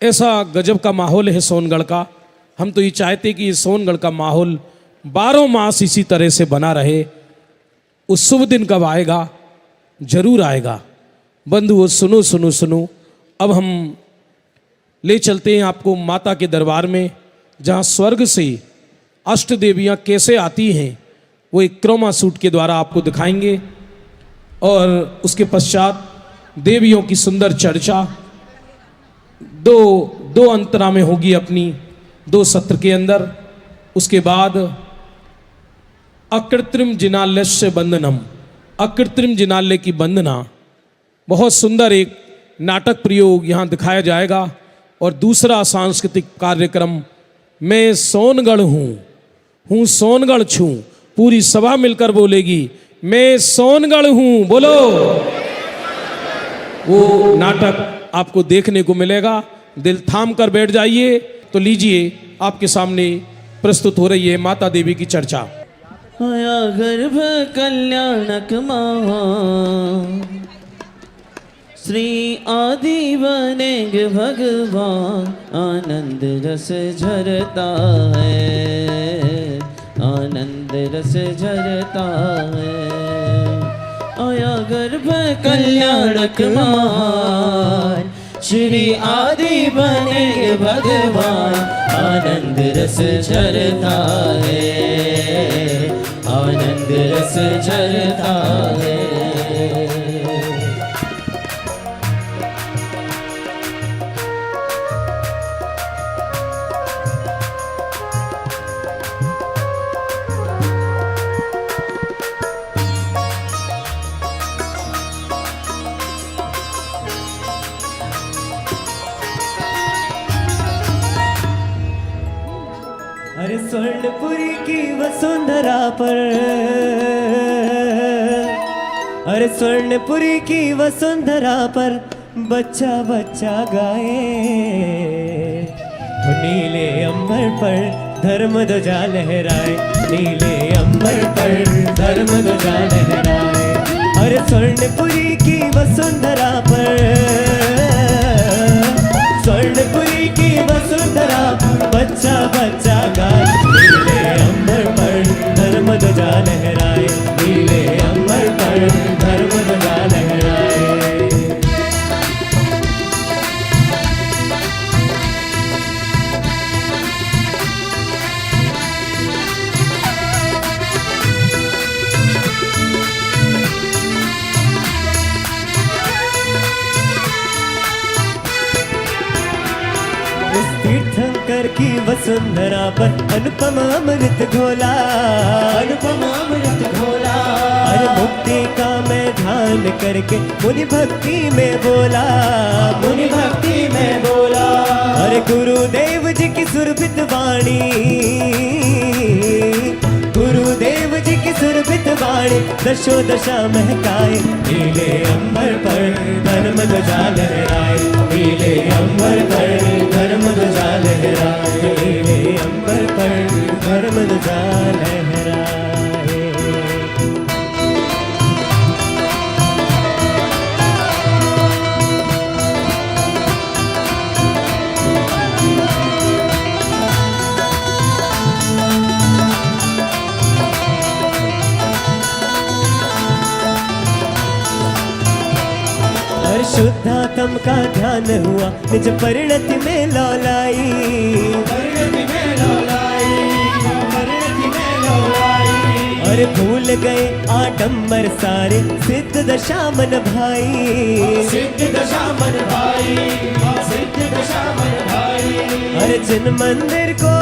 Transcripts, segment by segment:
ऐसा गजब का माहौल है सोनगढ़ का। हम तो ये चाहते कि ये सोनगढ़ का माहौल 12 मास इसी तरह से बना रहे। उस शुभ दिन कब आएगा? जरूर आएगा। बंधुओं सुनो सुनो सुनो, अब हम ले चलते हैं आपको माता के दरबार में, जहाँ स्वर्ग से अष्ट देवियाँ कैसे आती हैं वो एक क्रोमा सूट के द्वारा आपको दिखाएंगे। और उसके पश्चात देवियों की सुंदर चर्चा दो अंतरा में होगी अपनी 2 सत्र के अंदर। उसके बाद अकृत्रिम जिनालस्य बंदनम, अकृत्रिम जिनालय की वंदना, बहुत सुंदर एक नाटक प्रयोग यहाँ दिखाया जाएगा। और दूसरा सांस्कृतिक कार्यक्रम मैं सोनगढ़ हूँ सोनगढ़ छूँ, पूरी सभा मिलकर बोलेगी मैं सोनगढ़ हूँ, बोलो। वो नाटक आपको देखने को मिलेगा। दिल थाम कर बैठ जाइए। तो लीजिए, आपके सामने प्रस्तुत हो रही है माता देवी की चर्चा। आया गर्भ कल्याणक महा, श्री आदि बनेंगे भगवान, आनंद रस झरता है, आनंद रस झरता है। आया गर्भ कल्याणक महान, श्री आदि बनेंगे भगवान, आनंद रस झरता है, आनंद रस झरता है। अरे स्वर्णपुरी की वसुंधरा पर, अरे स्वर्णपुरी की वसुंधरा पर बच्चा बच्चा गाए। नीले अंबर पर धर्म ध्वजा लहराए, नीले अंबर पर धर्म ध्वजा लहराए। अरे स्वर्णपुरी की वसुंधरा पर, स्वर्णपुरी की वसुंधरा बच्चा बच्चा गाए। नीले अंबर पर धर्म ध्वजा लहराए, नीले अंबर पर धर्म ध्वजा लहराए। तीर्थंकर की वसुंधरा पर अनुपम अमृत घोला, अनुपम अमृत घोला। अरे मुक्ति का मैं ध्यान करके मुनि भक्ति में बोला, मुनि भक्ति में बोला। अरे गुरुदेव जी की सुरभित वाणी, गुरुदेव जी की सुरभित वाणी दशो दशा महकाए। नीले अंबर पर धर्म ध्वजा लहराए, नीले अंबर पर धर्म ध्वजा लहराए, नीले अंबर पर धर्म ध्वजा लहराए। शुद्धात्म का ध्यान हुआ निज परिणति में लौलाई, परिणति में लौलाई, परिणति में लौलाई। और भूल गए आडंबर सारे सिद्ध दशा मन भाई, सिद्ध दशा मन भाई, सिद्ध दशा मन भाई। और जिन मंदिर को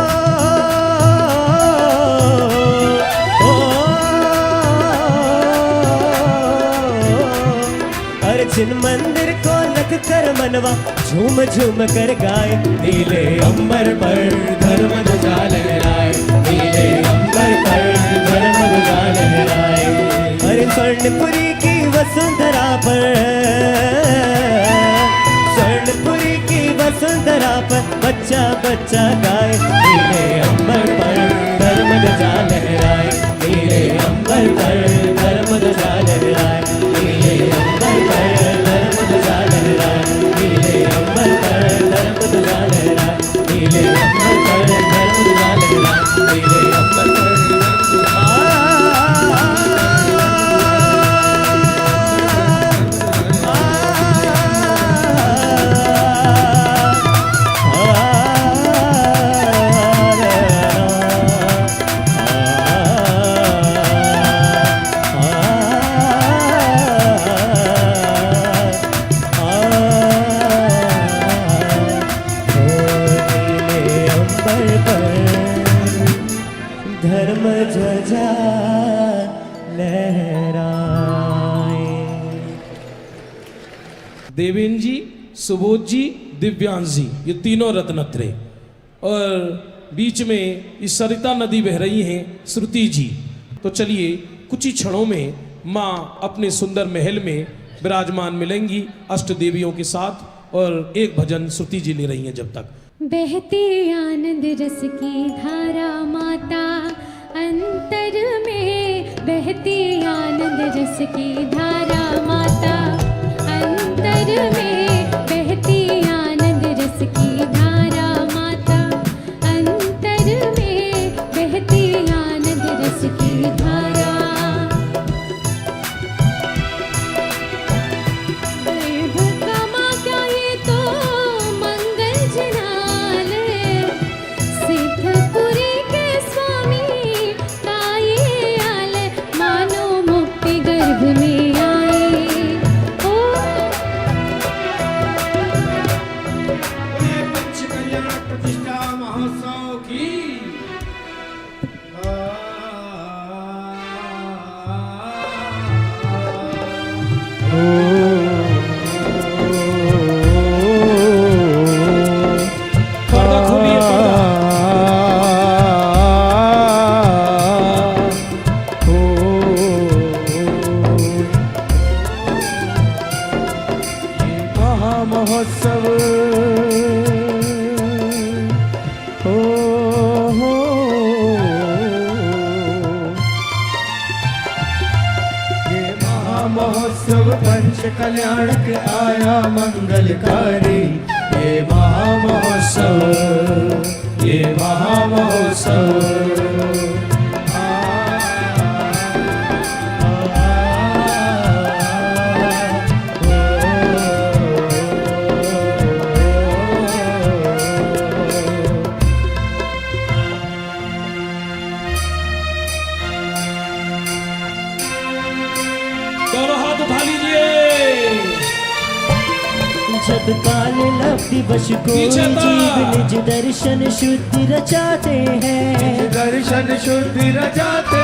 जिन मंदिर को लग कर मनवा झूम झूम कर गाए। नीले अंबर पर धर्म ध्वजा लहराए, नीले अंबर पर धर्म ध्वजा लहराए। अरे स्वर्णपुरी की वसुंधरा पर, स्वर्णपुरी की वसुंधरा पर बच्चा बच्चा गाए। नीले अंबर पर धर्म ध्वजा लहराए, नीले अंबर पर धर्म ध्वजा लहराए, नीले अंबर पर धर्म ध्वजा लहराए, नीले अंबर पर धर्म ध्वजा धर्म ध्वजा लहराए। देवेन जी, सुबोध जी, दिव्यांश जी, ये तीनों रत्नत्रे, और बीच में इस सरिता नदी बह रही हैं श्रुति जी। तो चलिए कुछ ही क्षणों में माँ अपने सुंदर महल में विराजमान मिलेंगी अष्ट देवियों के साथ, और एक भजन श्रुति जी ले रही हैं जब तक। बहते आनंद रस की धारा माता अंतर में, बहती आनंद रस की धारा माता अंतर में, बहती आनंद रस की धारा माता अंतर में, बहती आनंद रस की धारा। महोत्सव पंच कल्याणक आया मंगलकारी। ये महामहोत्सव, ये महामहोत्सव जब काल लब्धि वश को जीव निज दर्शन शुद्धि रचाते हैं, दर्शन शुद्धि रचाते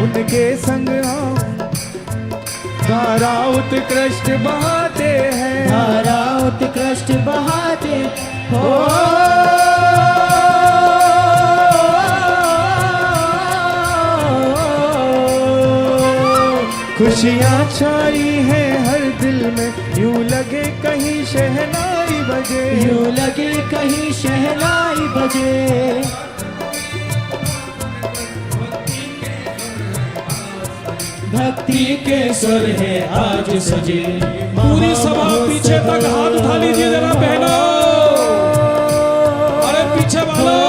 उनके संग हम धारा उत्कृष्ट बहाते हैं, धारा उत्कृष्ट बहाते हो। खुशियाँ छाई हैं हर दिल में, यूं लगे कहीं शहनाई बजे, यूं लगे कहीं शहनाई बजे। भक्ति के स्वर है आज सजे। पूरी सभा पीछे तक हाथ उठा लीजिए जरा बहनों, अरे पीछे वालों।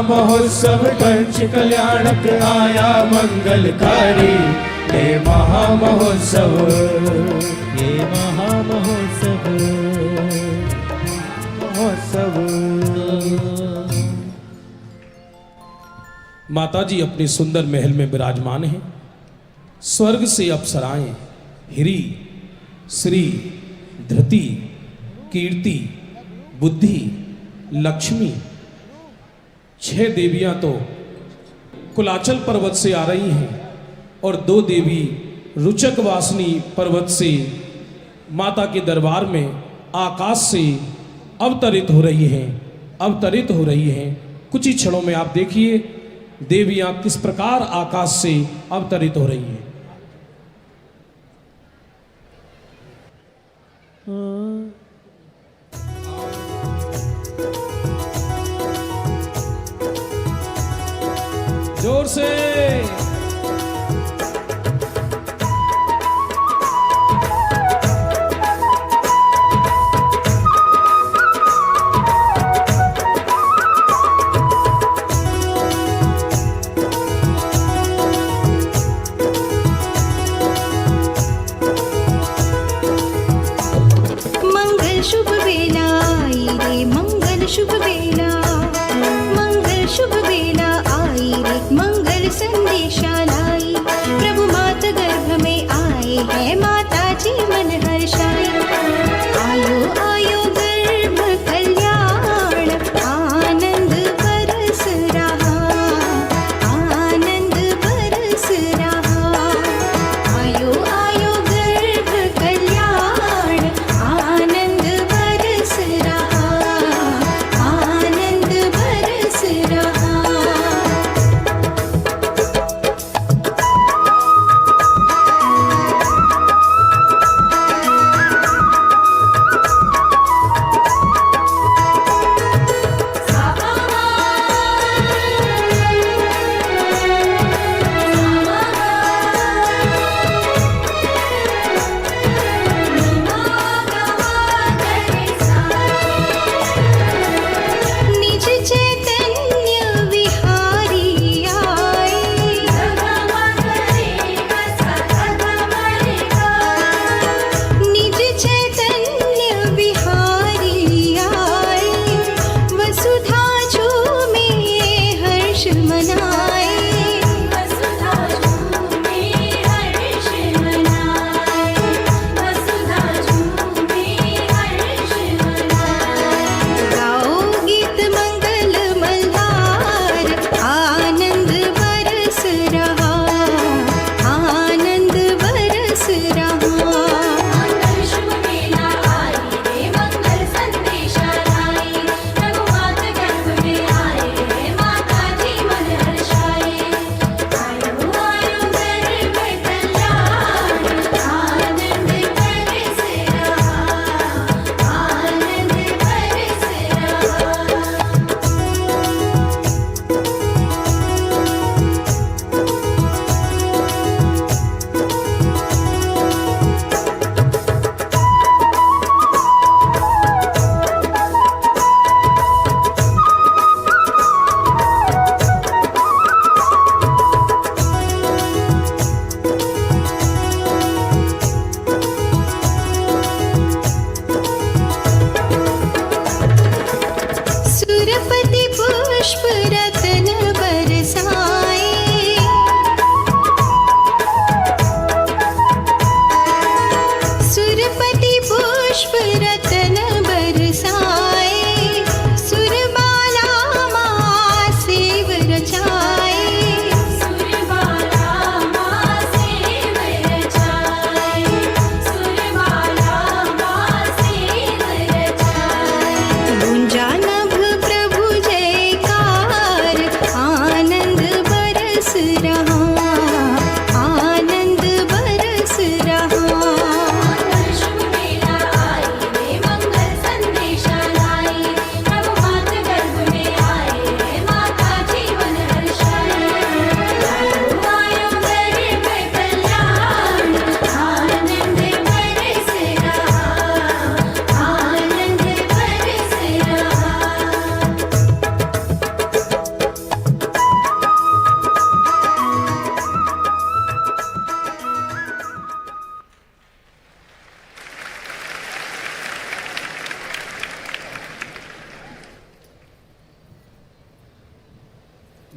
महोत्सव पंच कल्याणक आया मंगलकारी। ये महामहोत्सव, ये महामहोत्सव, महोत्सव। माता जी अपने सुंदर महल में विराजमान हैं। स्वर्ग से अप्सराएं हिरी, श्री, धृति, कीर्ति, बुद्धि, लक्ष्मी, 6 देवियां तो कुलाचल पर्वत से आ रही हैं, और 2 देवी रुचक वासनी पर्वत से माता के दरबार में आकाश से अवतरित हो रही हैं, अवतरित हो रही हैं। कुछ ही क्षणों में आप देखिए देवियां किस प्रकार आकाश से अवतरित हो रही हैं। जोर से मंगल शुभ बेला आई रे, मंगल शुभ बेला, मंगल शुभ बेला आई रे, मंगल संदेशा लाई। प्रभु मात गर्भ में आए हैं, माता जी मन हर्षाई। आयो आयो गर्भ कल्याण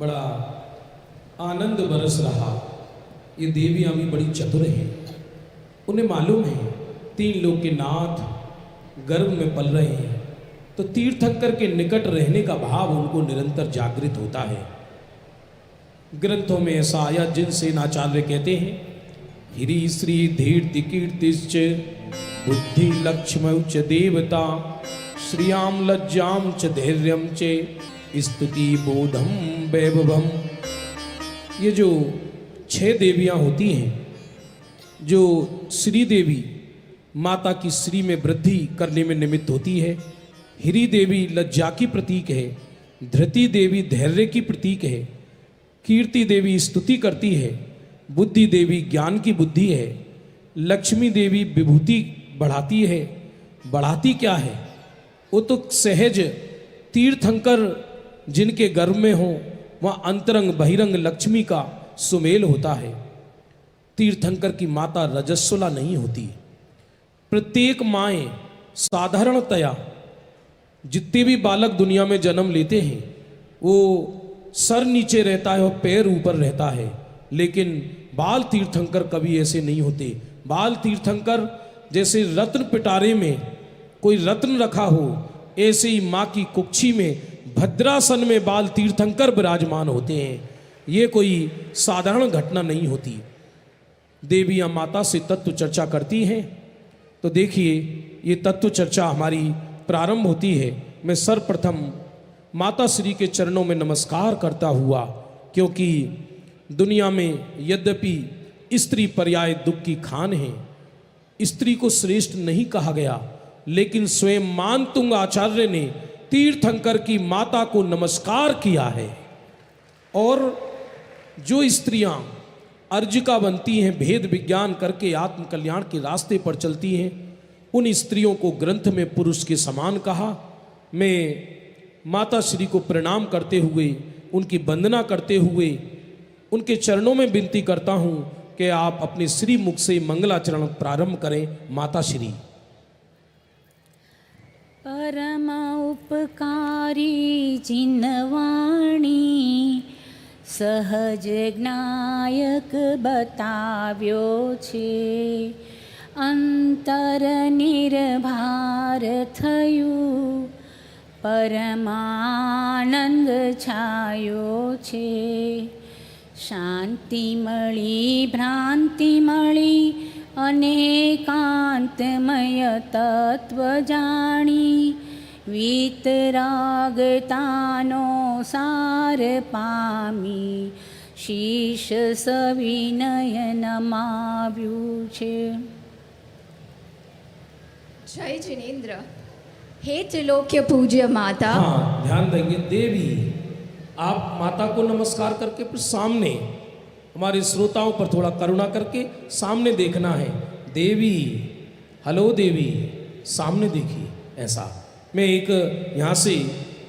बड़ा आनंद बरस रहा। ये देवियाँ भी बड़ी चतुर हैं। उन्हें मालूम है 3 लोक के नाथ गर्भ में पल रहे हैं, तो तीर्थंकर के निकट रहने का भाव उनको निरंतर जागृत होता है। ग्रंथों में ऐसा आया जिनसे आचार्य कहते हैं, हिरी श्री धीर्ति कीर्तिश्च बुद्धि लक्ष्म च देवता श्रियाम लज्जाम च धैर्यम च स्तुति बोधम वैभवम। ये जो 6 देवियाँ होती हैं, जो श्री देवी माता की श्री में वृद्धि करने में निमित्त होती है, हिरी देवी लज्जा की प्रतीक है, धृति देवी धैर्य की प्रतीक है, कीर्ति देवी स्तुति करती है, बुद्धि देवी ज्ञान की बुद्धि है, लक्ष्मी देवी विभूति बढ़ाती है। बढ़ाती क्या है? वो तो सहज तीर्थंकर जिनके गर्भ में हो वहाँ अंतरंग बहिरंग लक्ष्मी का सुमेल होता है। तीर्थंकर की माता रजस्वला नहीं होती। प्रत्येक माएँ साधारणतया जितने भी बालक दुनिया में जन्म लेते हैं वो सर नीचे रहता है और पैर ऊपर रहता है, लेकिन बाल तीर्थंकर कभी ऐसे नहीं होते। बाल तीर्थंकर जैसे रत्न पिटारे में कोई रत्न रखा हो, ऐसे ही माँ की कुक्षी में भद्रासन में बाल तीर्थंकर विराजमान होते हैं। ये कोई साधारण घटना नहीं होती। देवियाँ माता से तत्व चर्चा करती हैं, तो देखिए ये तत्व चर्चा हमारी प्रारंभ होती है। मैं सर्वप्रथम माता श्री के चरणों में नमस्कार करता हुआ, क्योंकि दुनिया में यद्यपि स्त्री पर्याय दुख की खान है, स्त्री को श्रेष्ठ नहीं कहा गया, लेकिन स्वयं मानतुंग आचार्य ने तीर्थंकर की माता को नमस्कार किया है। और जो स्त्रियां अर्जिका बनती हैं, भेद विज्ञान करके आत्म कल्याण के रास्ते पर चलती हैं, उन स्त्रियों को ग्रंथ में पुरुष के समान कहा। मैं माता श्री को प्रणाम करते हुए, उनकी वंदना करते हुए उनके चरणों में विनती करता हूँ कि आप अपने श्री मुख से मंगलाचरण प्रारंभ करें। माता श्री। परम उपकारी जिनवाणी सहज ज्ञायक बताव्यो छे, अंतर निर्भार थयु परमानंद छायो छे। शांति मळी भ्रांति मळी अनेकांतमय तत्व जाणी, वीतरागतानो सार पामी शीश सविनय नमाव्यु छे। जय जिनेन्द्र। हे त्रिलोक्य पूज्य माता। हाँ, ध्यान देंगे देवी, आप माता को नमस्कार करके फिर सामने हमारे श्रोताओं पर थोड़ा करुणा करके सामने देखना है। देवी, हेलो देवी, सामने देखिए। ऐसा मैं एक यहाँ से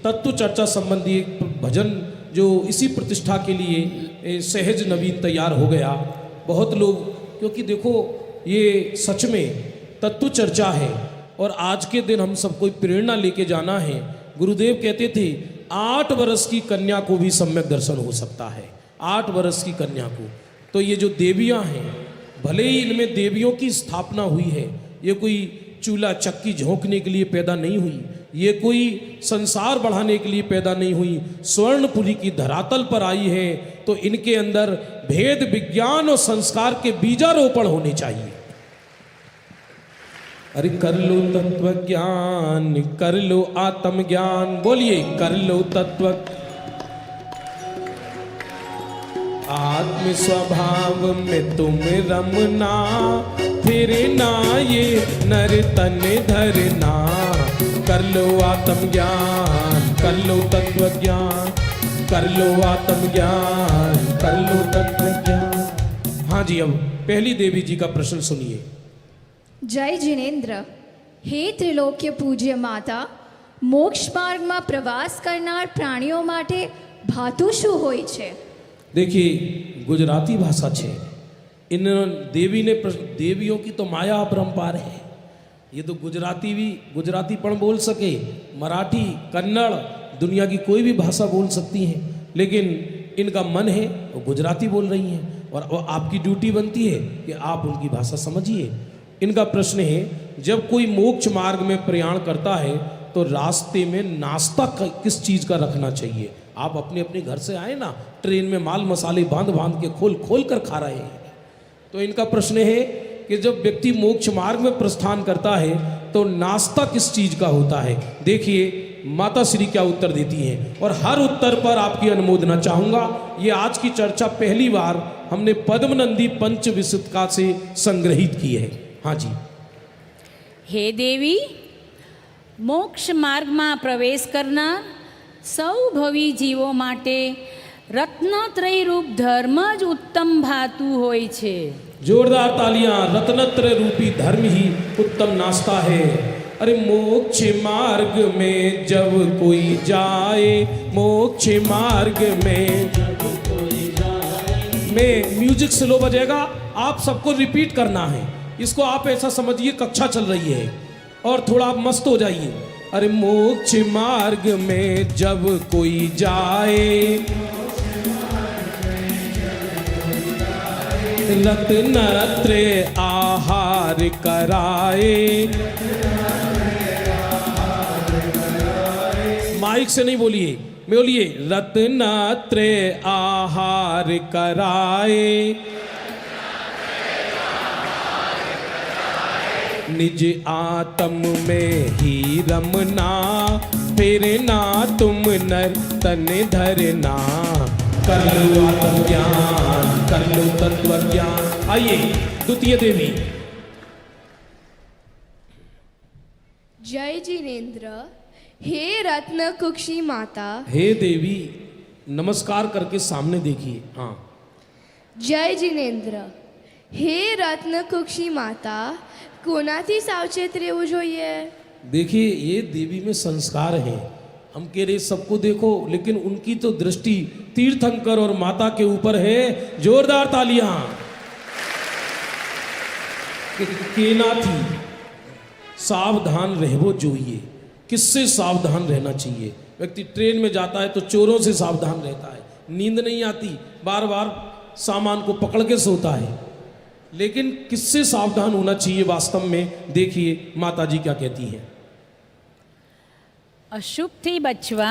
तत्व चर्चा संबंधी एक भजन जो इसी प्रतिष्ठा के लिए सहज नवीन तैयार हो गया। बहुत लोग, क्योंकि देखो ये सच में तत्व चर्चा है और आज के दिन हम सबको प्रेरणा लेके जाना है। गुरुदेव कहते थे 8 वर्ष की कन्या को भी सम्यक दर्शन हो सकता है। 8 वर्ष की कन्या को। तो ये जो देवियाँ हैं, भले ही इनमें देवियों की स्थापना हुई है, ये कोई चूल्हा चक्की झोंकने के लिए पैदा नहीं हुई, ये कोई संसार बढ़ाने के लिए पैदा नहीं हुई, स्वर्णपुरी की धरातल पर आई है, तो इनके अंदर भेद विज्ञान और संस्कार के बीजारोपण होने चाहिए। अरे कर लो तत्व ज्ञान, कर लो आत्म ज्ञान, बोलिए कर लो तत्व। आत्म स्वभाव में तुम रमना, फिर ना ये नर तन धरना। कर लो आत्म ज्ञान, कर लो तत्व ज्ञान, कर लो आत्म ज्ञान, कर लो तत्व ज्ञान। हाँ जी, अब पहली देवी जी का प्रश्न सुनिए। जय जिनेन्द्र। हे त्रिलोक्य पूज्य माता, मोक्ष मार्ग में प्रवास करनार प्राणियों माटे भातु शू होय छे? देखिए, गुजराती भाषा छे। इन देवी ने देवियों की तो माया अपरंपार है। ये तो गुजराती पण बोल सके, मराठी, कन्नड़, दुनिया की कोई भी भाषा बोल सकती हैं, लेकिन इनका मन है वो गुजराती बोल रही हैं और आपकी ड्यूटी बनती है कि आप उनकी भाषा समझिए। इनका प्रश्न है, जब कोई मोक्ष मार्ग में प्रयाण करता है तो रास्ते में नाश्ता किस चीज़ का रखना चाहिए? आप अपने अपने घर से आए ना, ट्रेन में माल मसाले बांध बांध के खोल खोल कर खा रहे हैं। तो इनका प्रश्न है कि जब व्यक्ति मोक्ष मार्ग में प्रस्थान करता है तो नाश्ता किस चीज़ का होता है? देखिए माता श्री क्या उत्तर देती हैं और हर उत्तर पर आपकी अनुमोदना चाहूँगा। ये आज की चर्चा पहली बार हमने पद्मनंदी पंचविंशतिका से संग्रहित की है। हाँ जी। હે દેવી, મોક્ષ માર્ગમાં પ્રવેશ કરનાર સૌ ભવી જીવો માટે રત્નત્રય રૂપ ધર્મ જ ઉત્તમ ભાતું હોય છે। जोरदार तालियां। रत्नत्रय रूपी धर्म ही उत्तम नाश्ता है। अरे मोक्ष मार्ग में जब कोई जाए, मोक्ष मार्ग में जब कोई जाए, में म्यूजिक स्लो बजेगा, आप सबको रिपीट करना है इसको। आप ऐसा समझिए कक्षा चल रही है और थोड़ा आप मस्त हो जाइए। अरे मोक्ष मार्ग में जब कोई जाए, रत्नत्रय आहार कराए। माइक से नहीं बोलिए, बोलिए रत्नत्रय आहार कराए। निज आत्म में ही रमना, फिर ना तुम नर तन धरना। कर लो आत्मज्ञान, कर लो तत्व ज्ञान। आइए द्वितीय देवी। जय जिनेन्द्र। हे रत्न कुक्षी माता। हे देवी, नमस्कार करके सामने देखिए। हाँ। जय जिनेन्द्र। हे रत्न कुक्षी माता, कोनाथी सावचेत રહેવું જોઈએ? देखिए ये देवी में संस्कार है। हम कह रहे सबको देखो, लेकिन उनकी तो दृष्टि तीर्थंकर और माता के ऊपर है। जोरदार तालियां। केना थी सावधान रहवो जोइए। किससे सावधान रहना चाहिए? व्यक्ति ट्रेन में जाता है तो चोरों से सावधान रहता है, नींद नहीं आती, बार बार सामान को पकड़ के सोता है। लेकिन किससे सावधान होना चाहिए वास्तव में? देखिए माता जी क्या कहती हैं। અશુભથી બચવા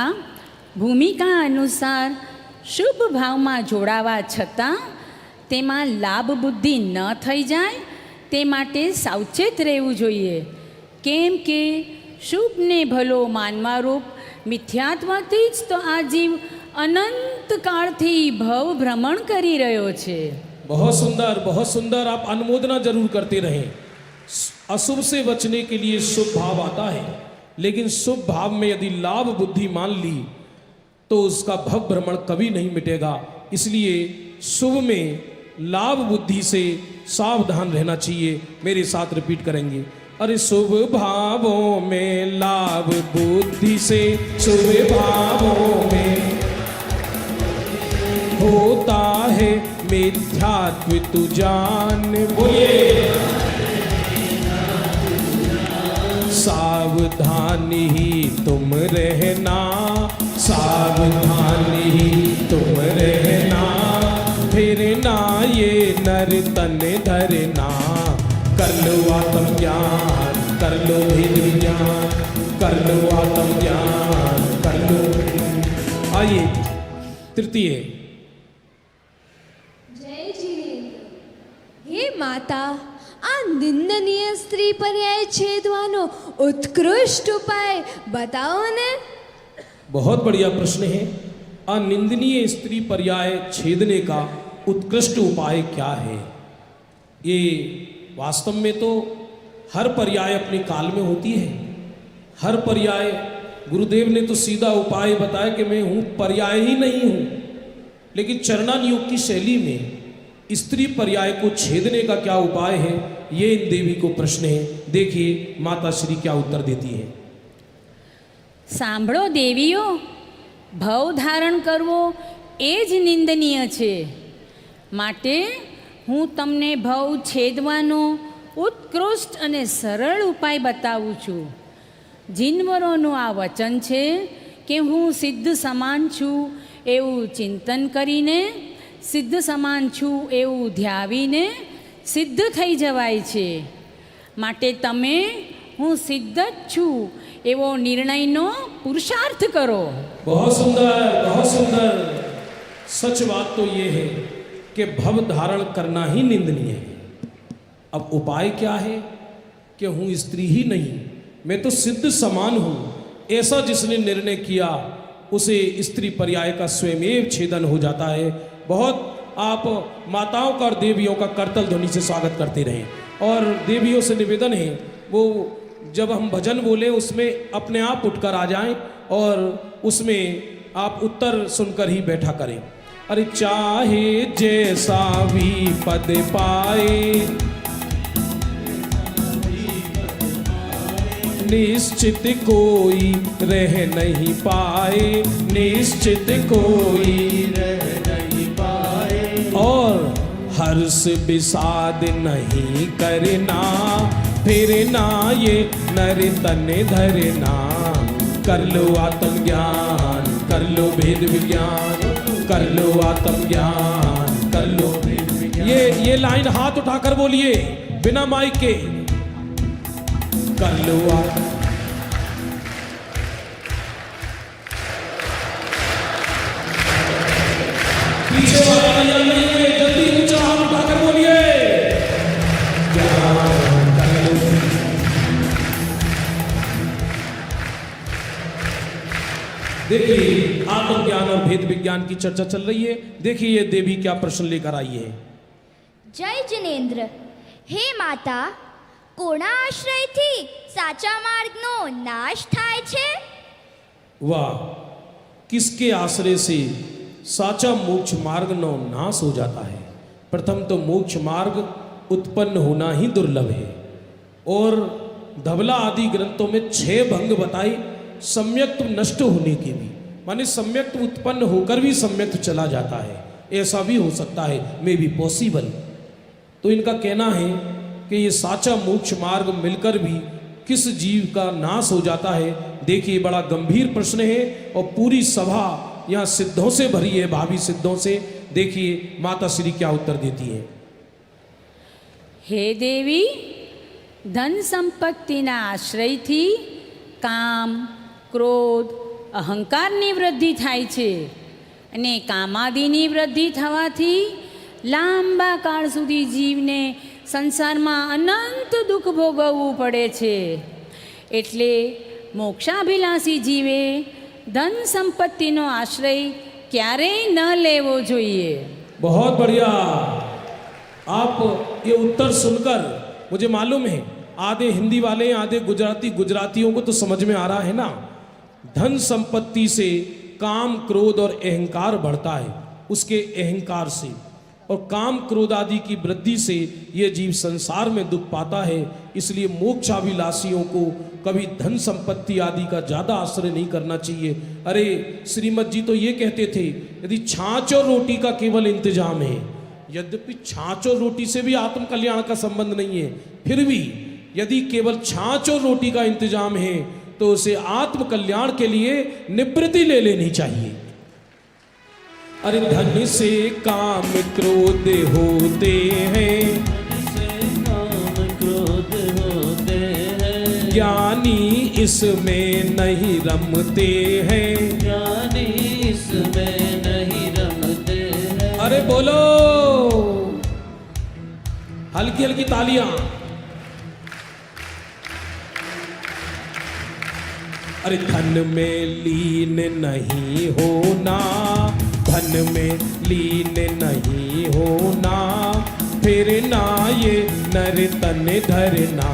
ભૂમિકા અનુસાર શુભ ભાવમાં જોડાવા છતાં તેમાં લાભ બુદ્ધિ ન થઈ જાય તે માટે સાવચેત રહેવું જોઈએ। કેમ કે શુભને ભલો માનવા રૂપ મિથ્યાત્વથી જ તો આ જીવ અનંત કાળથી ભવ ભ્રમણ કરી રહ્યો છે। बहुत सुंदर, बहुत सुंदर। आप अनुमोदना जरूर करते रहें। अशुभ से बचने के लिए शुभ भाव आता है, लेकिन शुभ भाव में यदि लाभ बुद्धि मान ली तो उसका भव भ्रमण कभी नहीं मिटेगा। इसलिए शुभ में लाभ बुद्धि से सावधान रहना चाहिए। मेरे साथ रिपीट करेंगे। अरे शुभ भावों में लाभ बुद्धि से, शुभ भावों में होता है मिथ्यात्व तू जान। बोलिए सावधान ही तुम रहना, सावधान ही तुम रहना। फिर ना ये नर तन धरना। कर लो आत्म ज्ञान, कर लो भेद ज्ञान, कर लो आत्म ज्ञान, कर लो। आइए तृतीय। जय जिनेन्द्र। हे माता, આ નિંદનીય સ્ત્રી પર્યાય છેદવાનો ઉત્કૃષ્ટ ઉપાય बताओ ने। बहुत बढ़िया प्रश्न है। अनिंदनीय स्त्री पर्याय छेदने का उत्कृष्ट उपाय क्या है? ये वास्तव में तो हर पर्याय अपने काल में होती है। हर पर्याय गुरुदेव ने तो सीधा उपाय बताया कि मैं हूँ पर्याय ही नहीं हूँ, लेकिन चरणानुयोग की शैली में स्त्री पर्याय को छेदने का क्या उपाय है, ये इन देवी को प्रश्न है। देखिए माता श्री क्या उत्तर देती है। સાંભળો દેવીઓ, ભવ ધારણ કરવો એ જ નિંદનીય છે। માટે હું તમને ભવ છેદવાનો ઉત્કૃષ્ટ અને સરળ ઉપાય બતાવું છું। જીનવરોનું આ વચન છે કે હું સિદ્ધ સમાન છું એવું ચિંતન કરીને, સિદ્ધ સમાન છું એવું ધ્યાવીને સિદ્ધ થઈ જવાય છે. માટે તમે હું સિદ્ધ જ છું એવો નિર્ણયનો પુરુષાર્થ કરો. बहुत सुंदर, बहुत सुंदर. सच बात तो ये है कि भव धारण करना ही निंदनीय है. अब उपाय क्या है कि हूँ स्त्री ही नहीं, मैं तो सिद्ध समान हूँ, ऐसा जिसने निर्णय किया उसे स्त्री पर्याय का स्वयमेव छेदन हो जाता है. बहुत आप माताओं का और देवियों का करतल ध्वनि से स्वागत करते रहें. और देवियों से निवेदन है वो जब हम भजन बोले उसमें अपने आप उठकर आ जाएं और उसमें आप उत्तर सुनकर ही बैठा करें. अरे चाहे जैसा भी पद पाए, निश्चित कोई रह नहीं पाए, निश्चित कोई रह नहीं पाए. और हर्ष विषाद नहीं करना, फिर ना ये नर तन धरना. कर लो आत्मज्ञान, कर लो भेद विज्ञान, कर लो आत्मज्ञान, कर लो भेद विज्ञान. ये लाइन हाथ उठाकर बोलिए बिना माइक के. कर लो पीछे वाला नहीं है, जल्दी ऊंचा हाथ उठाकर बोलिए. देखिए आत्मज्ञान और भेद विज्ञान की चर्चा चल रही है. देखिए ये देवी क्या प्रश्न लेकर आई है. જય જિનેન્દ્ર. હે માતા, કોના આશ્રયથી સાચા માર્ગનો નાશ થાય છે? वाह, किसके आश्रय से साचा मोक्ष मार्ग नो नाश हो जाता है. प्रथम तो मोक्ष मार्ग उत्पन्न होना ही दुर्लभ है. और धवला आदि ग्रंथों में 6 भंग बताई सम्यक्त्व नष्ट होने के भी, माने सम्यक्त्व उत्पन्न होकर भी सम्यक्त्व चला जाता है. ऐसा भी हो सकता है, मे बी पॉसिबल. तो इनका कहना है कि ये साचा मोक्ष मार्ग मिलकर भी किस जीव का नाश हो जाता है. देखिए बड़ा गंभीर प्रश्न है और पूरी सभा यहाँ सिद्धों से भरी है, भावी सिद्धों से. देखिए माता श्री क्या उत्तर देती है. હે દેવી, ધન સંપત્તિના આશ્રયથી કામ, ક્રોધ, અહંકારની વૃદ્ધિ થાય છે. અને કામાદિની વૃદ્ધિ થવાથી લાંબા કાળ સુધી જીવને સંસારમાં અનંત દુઃખ ભોગવવું પડે છે. એટલે મોક્ષાભિલાષી જીવે ધન સંપત્તિનો આશ્રય ક્યારેય ન લેવો જોઈએ. बहुत बढ़िया. आप ये उत्तर सुनकर मुझे मालूम है आधे हिंदी वाले आधे गुजरातियों को तो समझ में आ रहा है ना. धन संपत्ति से काम, क्रोध और अहंकार बढ़ता है. उसके अहंकार से और काम, क्रोध आदि की वृद्धि से ये जीव संसार में दुख पाता है. इसलिए मोक्षाभिलाषियों को कभी धन संपत्ति आदि का ज़्यादा आश्रय नहीं करना चाहिए. अरे श्रीमद जी तो ये कहते थे यदि छाछ और रोटी का केवल इंतजाम है, यद्यपि छाछ और रोटी से भी आत्म कल्याण का संबंध नहीं है, फिर भी यदि केवल छाछ और रोटी का इंतजाम है तो उसे आत्म कल्याण के लिए निवृत्ति ले लेनी चाहिए. अरे धन से काम क्रोध होते हैं, ज्ञानी इसमें नहीं रमते हैं, ज्ञानी इसमें नहीं रमते हैं. अरे बोलो, हल्की हल्की तालियां. अरे धन में लीन नहीं होना, धन में लीन नहीं होना, फिर ना ये नर तन धरना.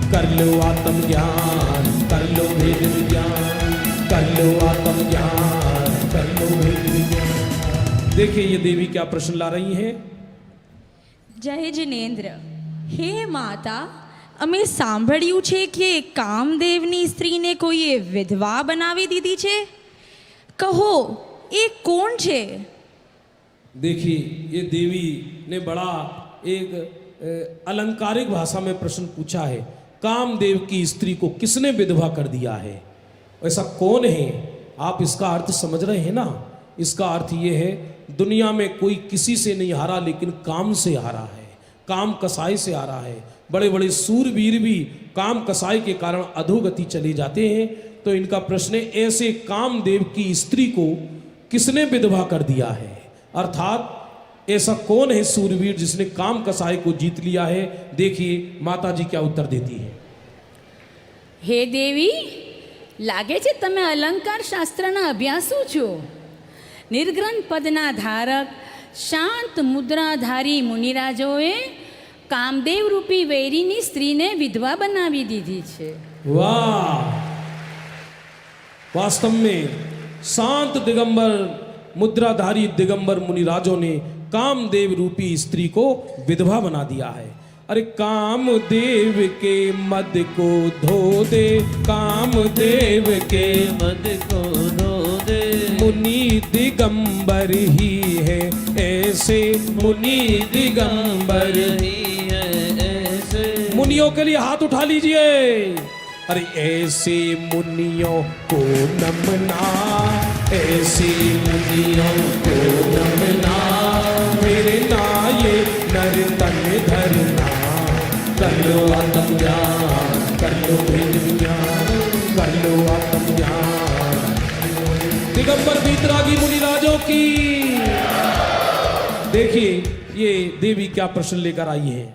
कर लो आत्मज्ञान, कर लो भेद विज्ञान, कर लो आत्मज्ञान, कर लो भेद विज्ञान. देखिए ये देवी क्या प्रश्न ला रही हैं. જય જિનેન્દ્ર. હે માતા, અમે સાંભળ્યું છે કે કામદેવની સ્ત્રીને કોઈએ વિધવા બનાવી દીધી છે. કહો એ કોણ છે? देखिए ये देवी ने बड़ा एक अलंकारिक भाषा में प्रश्न पूछा है. कामदेव की स्त्री को किसने विधवा कर दिया है, ऐसा कौन है? आप इसका अर्थ समझ रहे हैं ना. इसका अर्थ ये है दुनिया में कोई किसी से नहीं हारा, लेकिन काम से हारा है, काम कसाई से हारा है। बड़े बड़े सूरवीर भी काम कसाई के कारण अधोगति चले जाते हैं। तो इनका प्रश्न है, ऐसे कामदेव की स्त्री को किसने विधवा कर दिया है? अर्थात ऐसा कौन है सूरवीर जिसने काम कसाई को जीत लिया है? देखिए माता जी क्या उत्तर देती है। હે દેવી, લાગે છે તમે અલંકાર શાસ્ત્રના અભ્યાસુ છો. નિર્ગ્રંથ પદના ધારક શાંત મુદ્રાધારી મુનિરાજોએ કામદેવ રૂપી વૈરીની સ્ત્રીને વિધવા બનાવી દીધી છે. वाह, वास्तव में शांत दिगंबर मुद्राधारी दिगंबर मुनिराजों ने कामदेव रूपी स्त्री को विधवा बना दिया है। अरे कामदेव के मद को धो दे, कामदेव के मद को धो दे, मुनि दिगंबर ही है ऐसे, मुनि दिगंबर ही है ऐसे। मुनियों के लिए हाथ उठा लीजिए। अरे ऐसे मुनियों को नमना, ऐसे मुनियों को नमना, मेरे ना ये नर तन धरना, कर लो आत्म ज्ञान, कर लो भेद विज्ञान, कर लो आत्म ज्ञान। दिगंबर बीतरागी मुनिराजों की। देखिए ये देवी क्या प्रश्न लेकर आई है।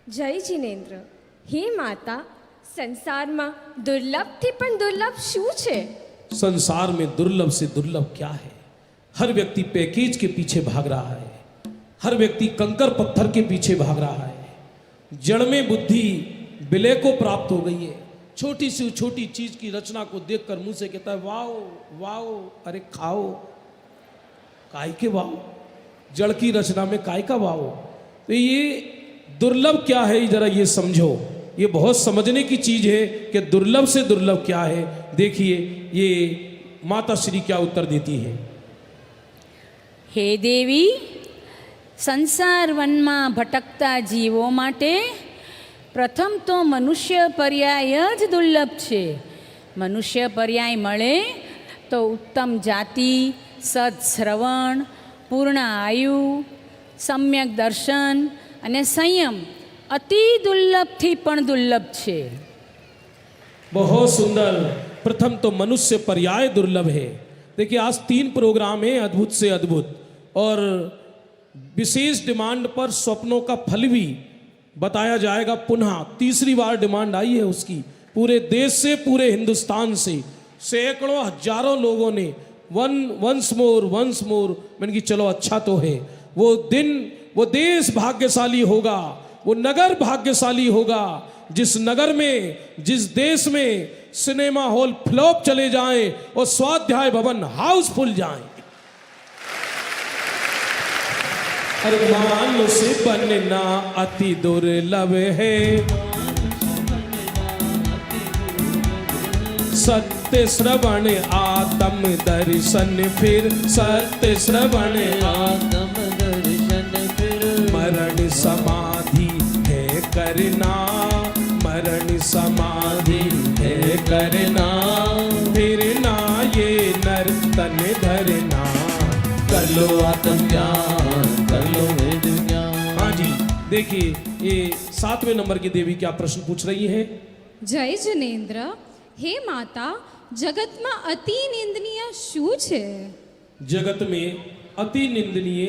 જય જિનેન્દ્ર, હે માતા, સંસારમાં દુર્લભથી પણ દુર્લભ શું છે? संसार में दुर्लभ से दुर्लभ क्या है? हर व्यक्ति पैकेज के पीछे भाग रहा है, हर व्यक्ति कंकर पत्थर के पीछे भाग रहा है। जड़ में बुद्धि विलय को प्राप्त हो गई है। छोटी सी छोटी चीज की रचना को देखकर मुंह से कहता है वाओ वाओ, अरे खाओ, काय के वाओ? जड़ की रचना में काय का वाओ? तो ये दुर्लभ क्या है जरा ये समझो। ये बहुत समझने की चीज है कि दुर्लभ से दुर्लभ क्या है। देखिए ये माता श्री क्या उत्तर देती है। હે દેવી, સંસાર વનમાં ભટકતા જીવો માટે પ્રથમ તો મનુષ્ય પર્યાય જ દુર્લભ છે. મનુષ્ય પર્યાય મળે તો ઉત્તમ જાતિ, સદશ્રવણ, પૂર્ણ આયુ, સમ્યક દર્શન અને સંયમ અતિ દુર્લભથી પણ દુર્લભ છે. बहुत सुंदर। प्रथम तो मनुष्य पर्याय दुर्लभ है। देखिए आज 3 प्रोग्राम है अद्भुत से अद्भुत, और विशेष डिमांड पर स्वप्नों का फल भी बताया जाएगा। पुनः तीसरी बार डिमांड आई है उसकी, पूरे देश से, पूरे हिंदुस्तान से सैकड़ों हजारों लोगों ने वंस मोर। मैंने कि चलो अच्छा तो है। वो दिन, वो देश भाग्यशाली होगा, वो नगर भाग्यशाली होगा जिस नगर में, जिस देश में सिनेमा हॉल फ्लॉप चले जाएं और स्वाध्याय भवन हाउसफुल जाएं। अरे मानुष से बनना अति दुर्लभ है, सत्य श्रवण आत्म दर्शन, फिर सत्य श्रवण आत्म दर्शन, फिर मरण समाधि है करना, मरण समाधि है करना, फिर ना ये नर तन धरना, कर लो आत्म ज्ञान, कर लो वेद ज्ञान। हाँ जी, देखिए ये 7वें नंबर की देवी क्या प्रश्न पूछ रही है। જય જિનેન્દ્ર, હે માતા, જગતમાં અતિ નિંદનીય શું છે? जगत में अति निंदनीय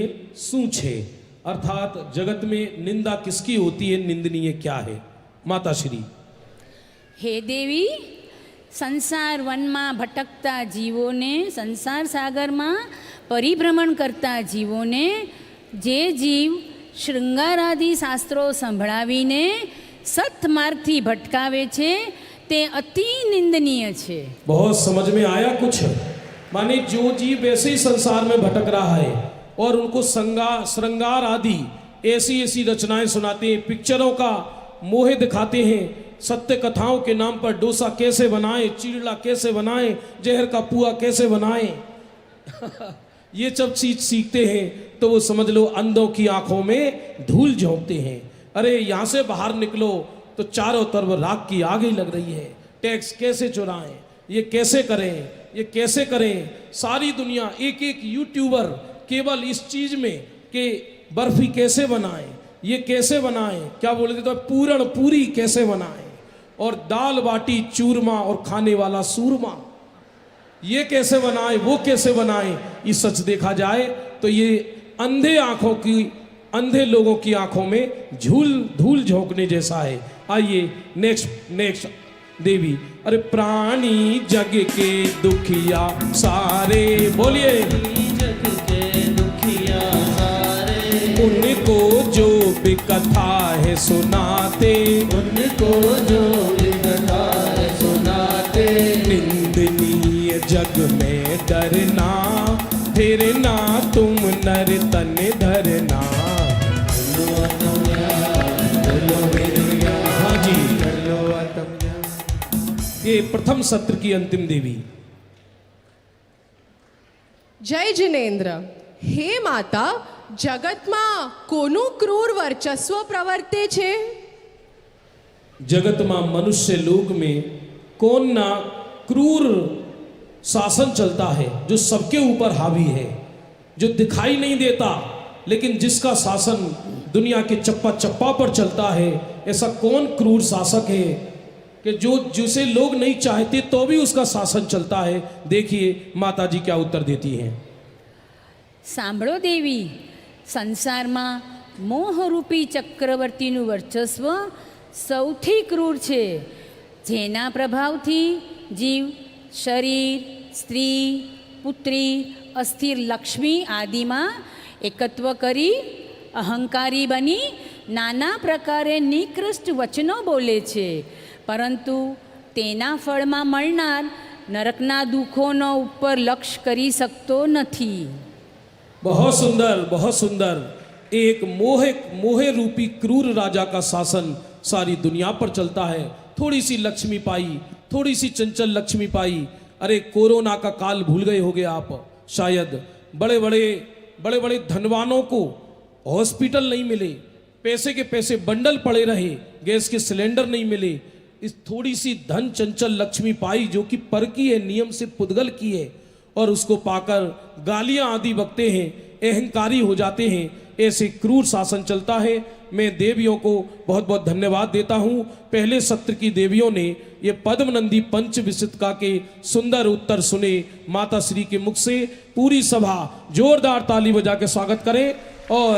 શું છે? अर्थात जगत में निंदा किसकी होती है, निंदनीय क्या है? माता श्री। હે દેવી, સંસાર વનમાં ભટકતા જીવોને, સંસાર સાગરમાં પરિભ્રમણ કરતા જીવોને જે જીવ શૃંગારાદિ શાસ્ત્રો સંભળાવીને સત્માર્ગથી ભટકાવે છે તે અતિ નિંદનીય છે. बहुत समझ में आया कुछ? माने जो जीव वैसे ही संसार में भटक रहा है और उनको श्रृंगार आदि ऐसी ऐसी रचनाएं सुनाते हैं, पिक्चरों का मोह दिखाते हैं, सत्य कथाओं के नाम पर डोसा कैसे बनाएं, चीड़ला कैसे बनाएं, जहर का पुआ कैसे बनाएं ये सब चीज सीखते हैं तो वो समझ लो अंधों की आंखों में धूल झोंकते हैं। अरे यहाँ से बाहर निकलो तो चारों तरफ राख की आग ही लग रही है। टैक्स कैसे चुराएं, ये कैसे करें, ये कैसे करें। सारी दुनिया एक एक यूट्यूबर केवल इस चीज में कि बर्फी कैसे बनाएं, ये कैसे बनाएं, क्या बोलते तो पूरण पूरी कैसे बनाएं, और दाल बाटी चूरमा और खाने वाला सूरमा ये कैसे बनाएं, वो कैसे बनाएं। ये सच देखा जाए तो ये अंधे लोगों की आंखों में धूल झोंकने जैसा है। आइए नेक्स्ट देवी। अरे प्राणी जग के दुखिया सारे, बोलिए जग के दुखिया सारे, उनको जो भी कथा है सुनाते, उनको जो भी कथा है सुनाते, निंदनीय जग में डरना, फिर ना तुम नर तन धरना। हाँ जी, ये प्रथम सत्र की अंतिम देवी। જય જિનેન્દ્ર। હે માતા, જગતમાં કોનું ક્રૂર વર્ચસ્વ પ્રવર્તે છે? जगत में मनुष्य लोक में कौन ना क्रूर शासन चलता है जो सबके ऊपर हावी है, जो दिखाई नहीं देता लेकिन जिसका शासन दुनिया के चप्पा चप्पा पर चलता है। ऐसा कौन क्रूर शासक है कि जिसे लोग नहीं चाहते तो भी उसका शासन चलता है। देखिए माता जी क्या उत्तर देती हैं। સાંભળો દેવી, સંસારમાં મોહરૂપી ચક્રવર્તીનું વર્ચસ્વ સૌથી ક્રૂર છે, જેના પ્રભાવથી જીવ શરીર, સ્ત્રી, પુત્રી, અસ્થિર લક્ષ્મી આદિમાં એકત્વ કરી અહંકારી બની નાના પ્રકારે નિકૃષ્ટ વચનો બોલે છે, પરંતુ તેના ફળમાં મળનાર નરકના દુઃખોનો ઉપર લક્ષ્ય કરી શકતો નથી। बहुत सुंदर, बहुत सुंदर। एक मोहे रूपी क्रूर राजा का शासन सारी दुनिया पर चलता है। थोड़ी सी लक्ष्मी पाई, थोड़ी सी चंचल लक्ष्मी पाई। अरे कोरोना का काल भूल गए होगे आप शायद। बड़े बड़े धनवानों को हॉस्पिटल नहीं मिले, पैसे के पैसे बंडल पड़े रहे, गैस के सिलेंडर नहीं मिले। इस थोड़ी सी धन चंचल लक्ष्मी पाई जो कि पर की है, नियम से पुद्गल की है, और उसको पाकर गालियां आदि बकते हैं, अहंकारी हो जाते हैं। ऐसे क्रूर शासन चलता है। मैं देवियों को बहुत बहुत धन्यवाद देता हूं। पहले सत्र की देवियों ने ये पद्मनंदी पंच विसितका के सुंदर उत्तर सुने माता श्री के मुख से। पूरी सभा जोरदार ताली बजा के स्वागत करें। और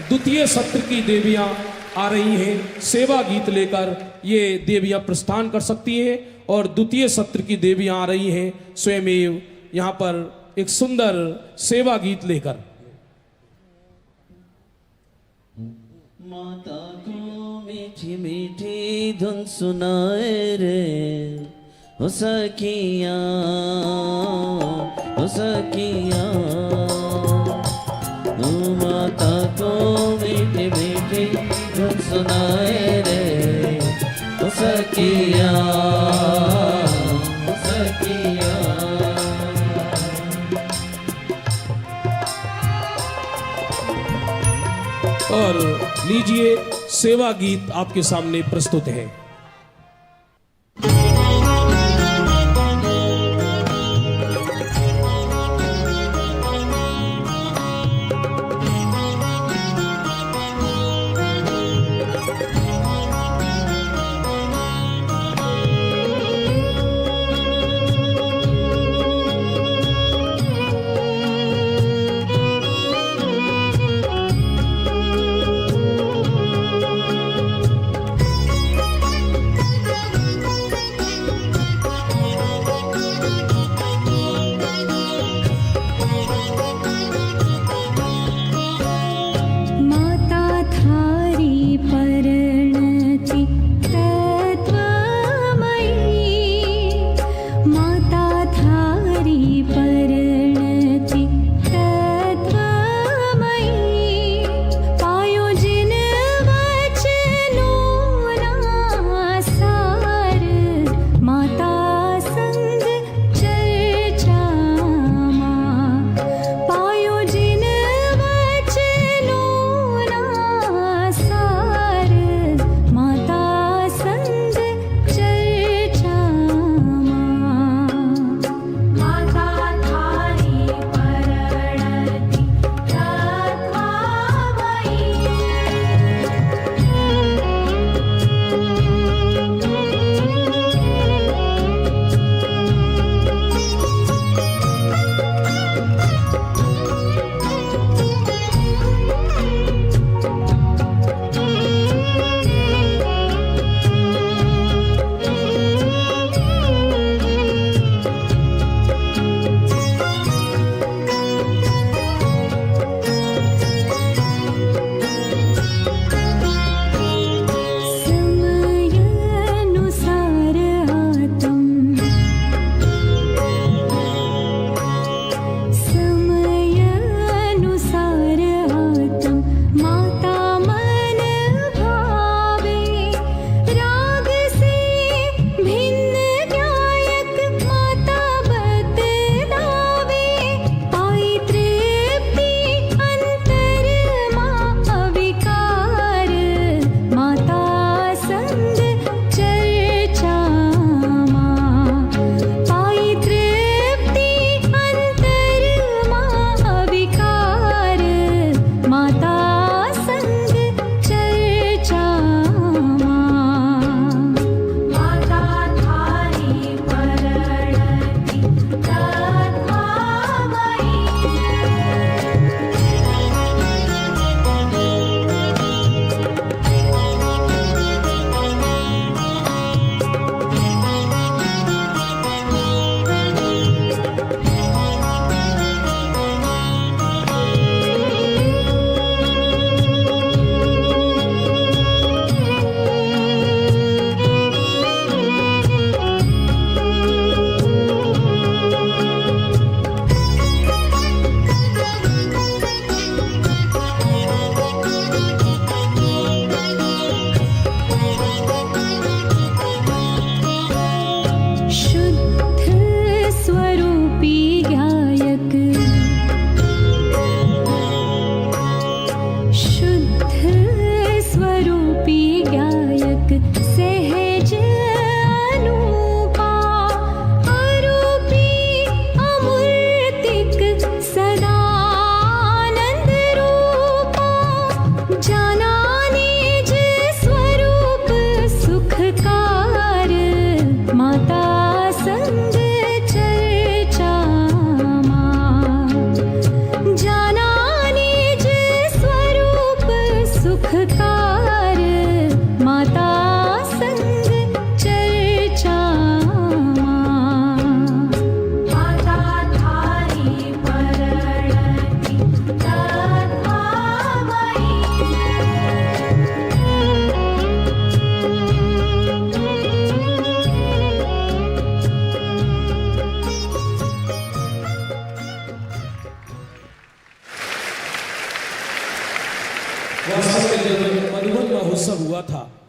द्वितीय सत्र की देवियां आ रही हैं सेवा गीत लेकर। ये देवियां प्रस्थान कर सकती हैं। और द्वितीय सत्र की देवियां आ रही हैं स्वयं यहाँ पर एक सुंदर सेवा गीत लेकर। माता को मीठी मीठी धुन सुनाए रे हो सखिया, हो सखिया। माता को मीठी मीठी धुन सुनाए रे हो सखिया, हो सखिया। और लीजिए सेवा गीत आपके सामने प्रस्तुत है।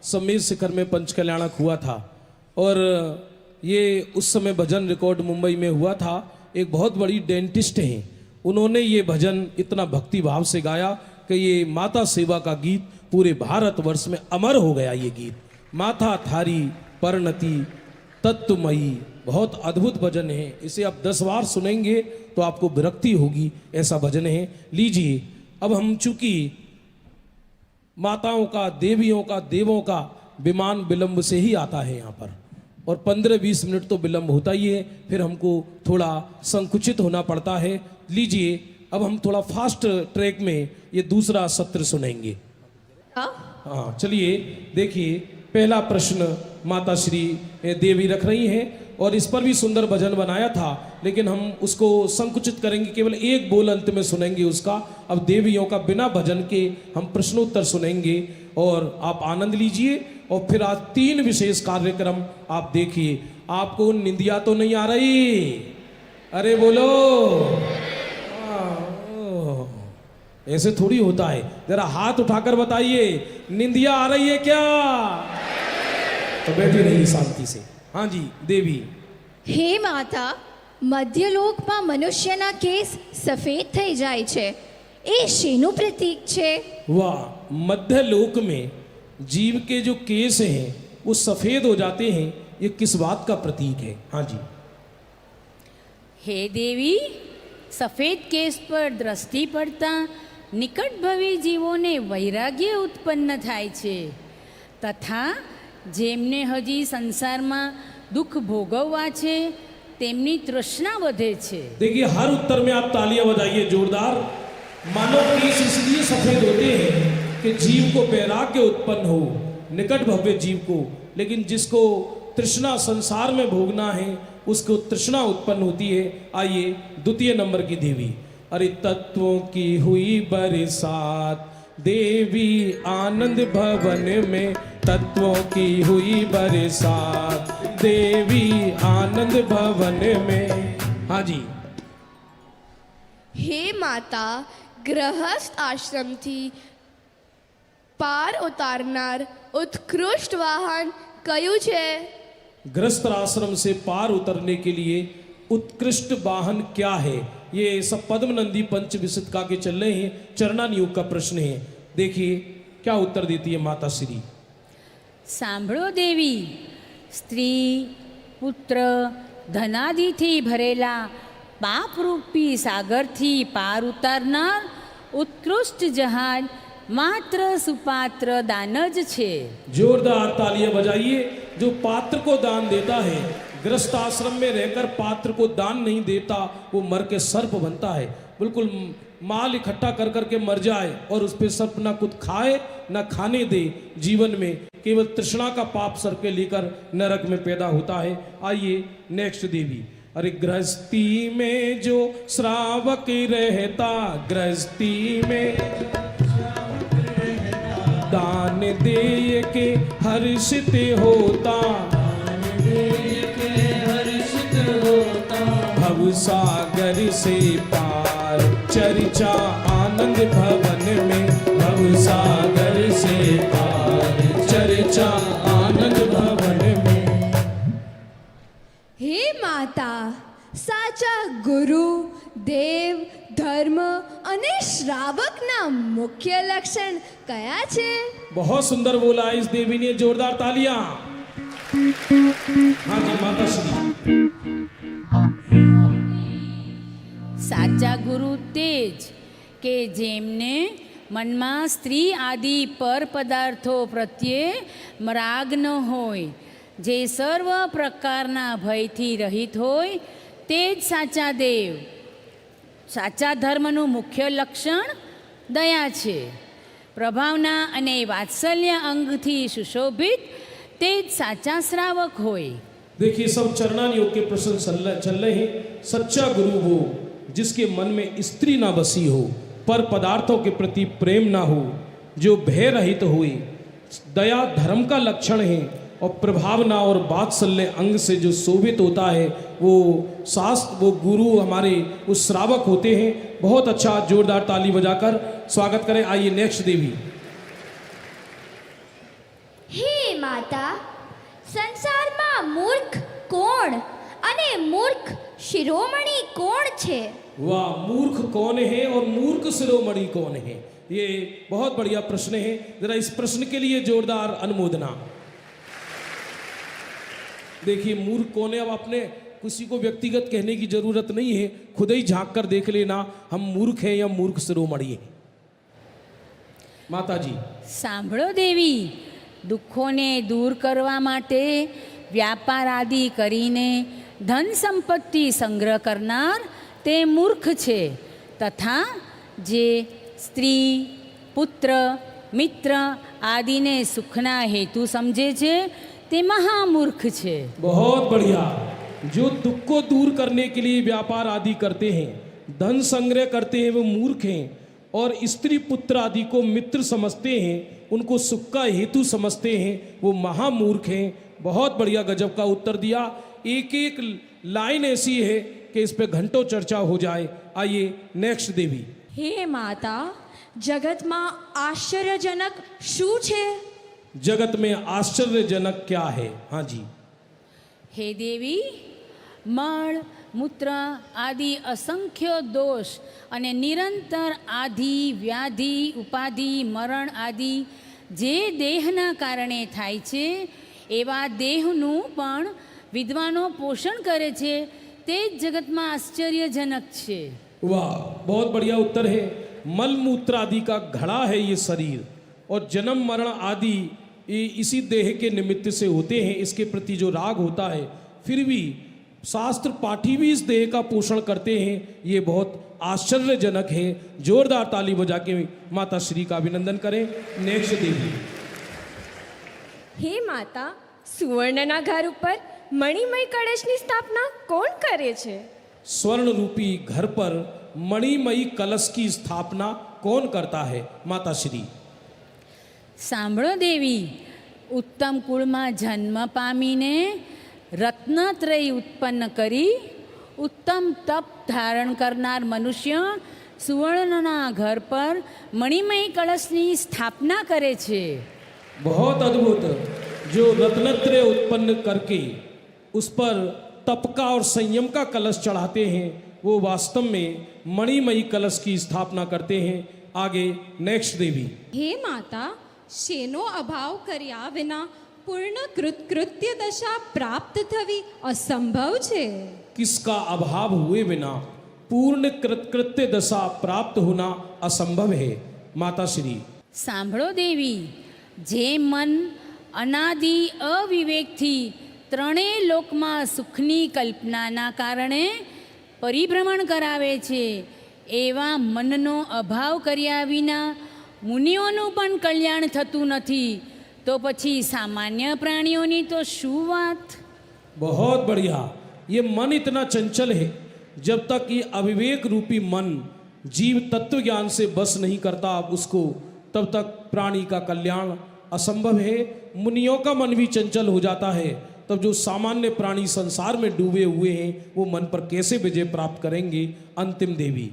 समेत शिखर में पंचकल्याणक हुआ था और ये उस समय भजन रिकॉर्ड मुंबई में हुआ था। एक बहुत बड़ी डेंटिस्ट हैं, उन्होंने ये भजन इतना भक्ति भाव से गाया कि ये माता सेवा का गीत पूरे भारतवर्ष में अमर हो गया। ये गीत माता थारी परिणति तत्वमयी, बहुत अद्भुत भजन है। इसे आप 10 बार सुनेंगे तो आपको विरक्ति होगी, ऐसा भजन है। लीजिए, अब हम चूंकि माताओं का, देवियों का, देवों का विमान विलंब से ही आता है यहाँ पर, और 15-20 मिनट तो विलंब होता ही है, फिर हमको थोड़ा संकुचित होना पड़ता है। लीजिए, अब हम थोड़ा फास्ट ट्रैक में ये दूसरा सत्र सुनेंगे। हाँ, चलिए देखिए, पहला प्रश्न माता श्री देवी रख रही हैं और इस पर भी सुंदर भजन बनाया था, लेकिन हम उसको संकुचित करेंगे, केवल एक बोल अंत में सुनेंगे उसका। अब देवियों का बिना भजन के हम प्रश्नोत्तर सुनेंगे और आप आनंद लीजिए। और फिर आज 3 विशेष कार्यक्रम आप देखिए। आपको निंदिया तो नहीं आ रही? अरे बोलो, ऐसे थोड़ी होता है, जरा हाथ उठाकर बताइए, निंदिया आ रही है क्या? तो बैठी रहिए शांति से। हाँ जी देवी। હે માતા, મધ્યલોકમાં મનુષ્યના કેસ સફેદ થઈ જાય છે, એ શેનું પ્રતીક છે? वाह, मध्य लोक में जीव के जो केस हैं वो सफेद हो जाते हैं, ये किस बात का प्रतीक है? हाँ जी। હે દેવી, સફેદ કેસ પર દ્રષ્ટિ પડતા નિકટભવી જીવોને વૈરાગ્ય ઉત્પન્ન થાય છે, તથા જેમને હજી સંસારમાં दुख भोगववा छे तेमनी तृष्णा वधे छे। देखिए, हर उत्तर में आप तालियां बजाइए जोरदार। मानव केस इसलिए सफेद होते हैं कि जीव को वैराग्य उत्पन्न हो, निकट भव्य जीव को, लेकिन जिसको तृष्णा संसार में भोगना है उसको तृष्णा उत्पन्न होती है। आइए द्वितीय नंबर की देवी। अरे तत्वों की हुई बरसात देवी आनंद भवन में, तत्वों की हुई बरसात देवी आनंद भवन में। हाँ जी। હે માતા, ગ્રહસ્થ આશ્રમથી પાર ઉતારનાર ઉત્કૃષ્ટ વાહન કયું છે? गृहस्थ आश्रम से पार उतरने के लिए उत्कृष्ट वाहन क्या है? ये सब पद्म नंदी पंच विसितका के चल रहे हैं, चरणा नियोग का प्रश्न है। देखिए क्या उत्तर देती है माता श्री। સાંભળો દેવી, સ્ત્રી, પુત્ર, ધનાદિથી ભરેલા પાપરૂપી સાગરથી પાર ઉતારનાર ઉત્કૃષ્ટ જહાજ માત્ર સુપાત્ર દાન જ છે। जोरदार तालियां बजाइए। जो पात्र को दान देता है, गृहस्थ आश्रम में रहकर पात्र को दान नहीं देता, वो मर के सर्प बनता है। बिल्कुल माल इकट्ठा कर करके मर जाए और उस पर सर्प ना कुछ खाए ना खाने दे, जीवन में केवल तृष्णा का पाप सर पे लेकर नरक में पैदा होता है। आइए नेक्स्ट देवी। अरे गृहस्थी में जो श्रावक रहता, गृहस्थी में दान दे के हर्षित होता, भव सागर से पार चर्चा आनंद भवन में, भव सागर से पार चर्चा आनंद भवन में। હે માતા, સાચા ગુરુ, દેવ, ધર્મ અને શ્રાવકના મુખ્ય લક્ષણ કયા છે? बहुत सुंदर बोला इस देवी ने, जोरदार तालियां। हाँ जी माता श्री। સાચા ગુરુ તેજ કે જેમને મનમાં સ્ત્રી આદિ પર પદાર્થો પ્રત્યે મરાગ ન હોય, જે સર્વ પ્રકારના ભયથી રહિત હોય, તે જ સાચા દેવ। સાચા ધર્મનું મુખ્ય લક્ષણ દયા છે। પ્રભાવના અને વાત્સલ્ય અંગથી સુશોભિત તે જ સાચા શ્રાવક હોય। देखिए सब चरणान योग के प्रश्न चल रहे हैं। सच्चा गुरु वो जिसके मन में स्त्री ना बसी हो, पर पदार्थों के प्रति प्रेम ना हो, जो भय रहित हुए, दया धर्म का लक्षण है, और प्रभावना और वात्सल्य अंग से जो शोभित होता है वो शास्त्र, वो गुरु हमारे उस श्रावक होते हैं। बहुत अच्छा, जोरदार ताली बजाकर स्वागत करें। आइए नेक्स्ट देवी। हे કોણ અને મૂર્ખ શિરોમણી કોણ છે? वाह, मूर्ख कौन है और मूर्ख शिरोमणि कौन है? ये बहुत बढ़िया प्रश्न है। जरा इस प्रश्न के लिए जोरदार अनुमोदना। देखिए, मूर्ख कौन है, अब आपने किसी को व्यक्तिगत कहने की जरूरत नहीं है, खुद ही झांक कर देख लेना हम मूर्ख हैं या मूर्ख शिरोमणि हैं। माता जी, સાંભળો દેવી, દુઃખોને દૂર કરવા માટે વ્યાપાર આદિ કરીને ધન સંપત્તિ સંગ્રહ કરનાર તે મૂર્ખ છે, તથા જે સ્ત્રી, પુત્ર, મિત્ર આદિને સુખના હેતુ સમજે છે તે મહામૂર્ખ છે। बहुत बढ़िया। जो दुख को दूर करने के लिए व्यापार आदि करते हैं, धन संग्रह करते हैं, वो मूर्ख हैं। और स्त्री पुत्र आदि को मित्र समझते हैं, उनको सुख का हेतु समझते हैं, वो महामूर्ख हैं। बहुत बढ़िया, गजब का उत्तर दिया। एक एक लाइन ऐसी है कि इस पे घंटों चर्चा हो जाए। आइए नेक्स्ट देवी। હે માતા, જગતમાં આશ્ચર્યજનક શું છે? जगत में आश्चर्यजनक क्या है? हाँ जी। હે દેવી, મળ, મૂત્ર આદि અસંખ્ય દોષ અને નિરંતર આધિ, વ્યાધિ, ઉપાધિ, મરણ આદિ જે દેહના કારણે થાય છે એવા દેહનું પણ વિદ્વાનો પોષણ કરે છે, તે જ જગતમાં આશ્ચર્યજનક છે। वाह, बहुत बढ़िया उत्तर है। मल मूत्र आदि का घड़ा है ये शरीर, और जन्म मरण आदि ये इसी देह के निमित्त से होते हैं। इसके प्रति जो राग होता है, फिर भी शास्त्र पाठी भी इस देह का पोषण करते हैं। ये बहुत आश्चर्यजनक है। जोरदार ताली बजा के माता श्री का अभिनंदन करें। नेक्स्ट देवी। હે માતા, સુવર્ણના ઘર ઉપર મણિમય કળશની સ્થાપના કોણ કરે છે? स्वर्ण रूपी घर पर मणिमयी कलश की स्थापना कौन करता है? माता श्री। સાંભળો દેવી, ઉત્તમ કુળમાં જન્મ પામીને રત્નત્રય ઉત્પન્ન કરી ઉત્તમ તપ ધારણ કરનાર મનુષ્ય સુવર્ણના ઘર પર મણિમય કળશની સ્થાપના કરે છે। बहुत अद्भुत। जो रत्नत्रय उत्पन्न करके उस पर तप का और संयम का कलश चढ़ाते हैं, वो वास्तव में मणिमयी कलश की स्थापना करते हैं। आगे नेक्स्ट देवी। હે માતા, શેનો અભાવ કર્યા વિના પૂર્ણ કૃત્ય દશા પ્રાપ્ત થવી અસંભવ છે? किसका अभाव हुए बिना पूर्ण कृत्य दशा प्राप्त होना असंभव है? माता श्री। સાંભળો દેવી, જે મન અનાદિ અવિવેકથી ત્રણેય લોકમાં સુખની કલ્પનાના કારણે પરિભ્રમણ કરાવે છે, એવા મનનો અભાવ કર્યા વિના મુનિઓનું પણ કલ્યાણ થતું નથી, તો પછી સામાન્ય પ્રાણીઓની તો શું વાત? बहुत बढ़िया। ये मन इतना चंचल है, जब तक ये अविवेक रूपी मन जीव तत्व ज्ञान से बस नहीं करता उसको, तब तक प्राणी का कल्याण असंभव है। मुनियों का मन भी चंचल हो जाता है, तब जो सामान्य प्राणी संसार में डूबे हुए हैं वो मन पर कैसे विजय प्राप्त करेंगे? अंतिम देवी।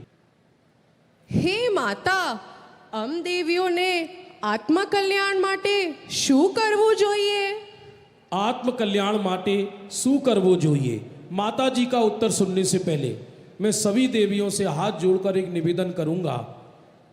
હે માતા, દેવીઓને આત્મકલ્યાણ માટે શું કરવું જોઈએ? आत्म कल्याण माटे शू करवो जोइए? माता जी का उत्तर सुनने से पहले मैं सभी देवियों से हाथ जोड़कर एक निवेदन करूंगा।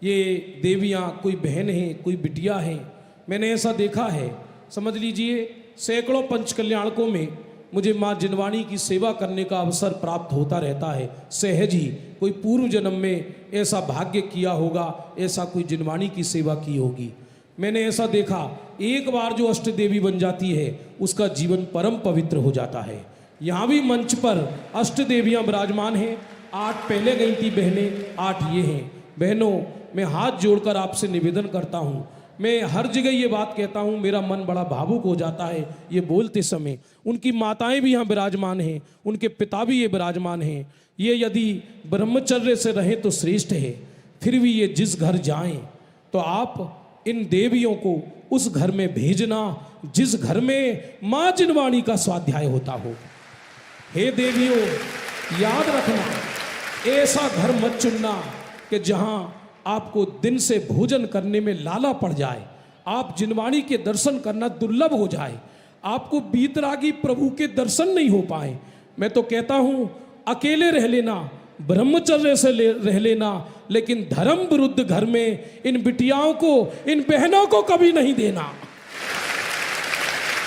ये देवियाँ कोई बहन हैं, कोई बिटिया हैं, मैंने ऐसा देखा है। समझ लीजिए, सैकड़ों पंच कल्याणकों में मुझे माँ जिनवाणी की सेवा करने का अवसर प्राप्त होता रहता है। सहज ही कोई पूर्व जन्म में ऐसा भाग्य किया होगा, ऐसा कोई जिनवाणी की सेवा की होगी। मैंने ऐसा देखा, एक बार जो अष्ट देवी बन जाती है उसका जीवन परम पवित्र हो जाता है। यहाँ भी मंच पर अष्ट देवियाँ विराजमान हैं। 8 पहले गई थी बहनें, 8 ये हैं। बहनों, मैं हाथ जोड़कर आपसे निवेदन करता हूँ। मैं हर जगह ये बात कहता हूँ, मेरा मन बड़ा भावुक हो जाता है ये बोलते समय। उनकी माताएं भी यहाँ विराजमान हैं, उनके पिता भी ये विराजमान हैं। ये यदि ब्रह्मचर्य से रहें तो श्रेष्ठ है, फिर भी ये जिस घर जाएं तो आप इन देवियों को उस घर में भेजना जिस घर में माँ जिनवाणी का स्वाध्याय होता हो। हे देवियों, याद रखना, ऐसा घर मत चुनना कि जहाँ आपको दिन से भोजन करने में लाला पड़ जाए, आप जिनवाणी के दर्शन करना दुर्लभ हो जाए। आपको बीतरागी प्रभु के दर्शन नहीं हो पाए। मैं तो कहता हूं अकेले रह लेना, ब्रह्मचर्य से रह लेना, लेकिन धर्म विरुद्ध घर में इन बिटियाओं को, इन बहनों को कभी नहीं देना।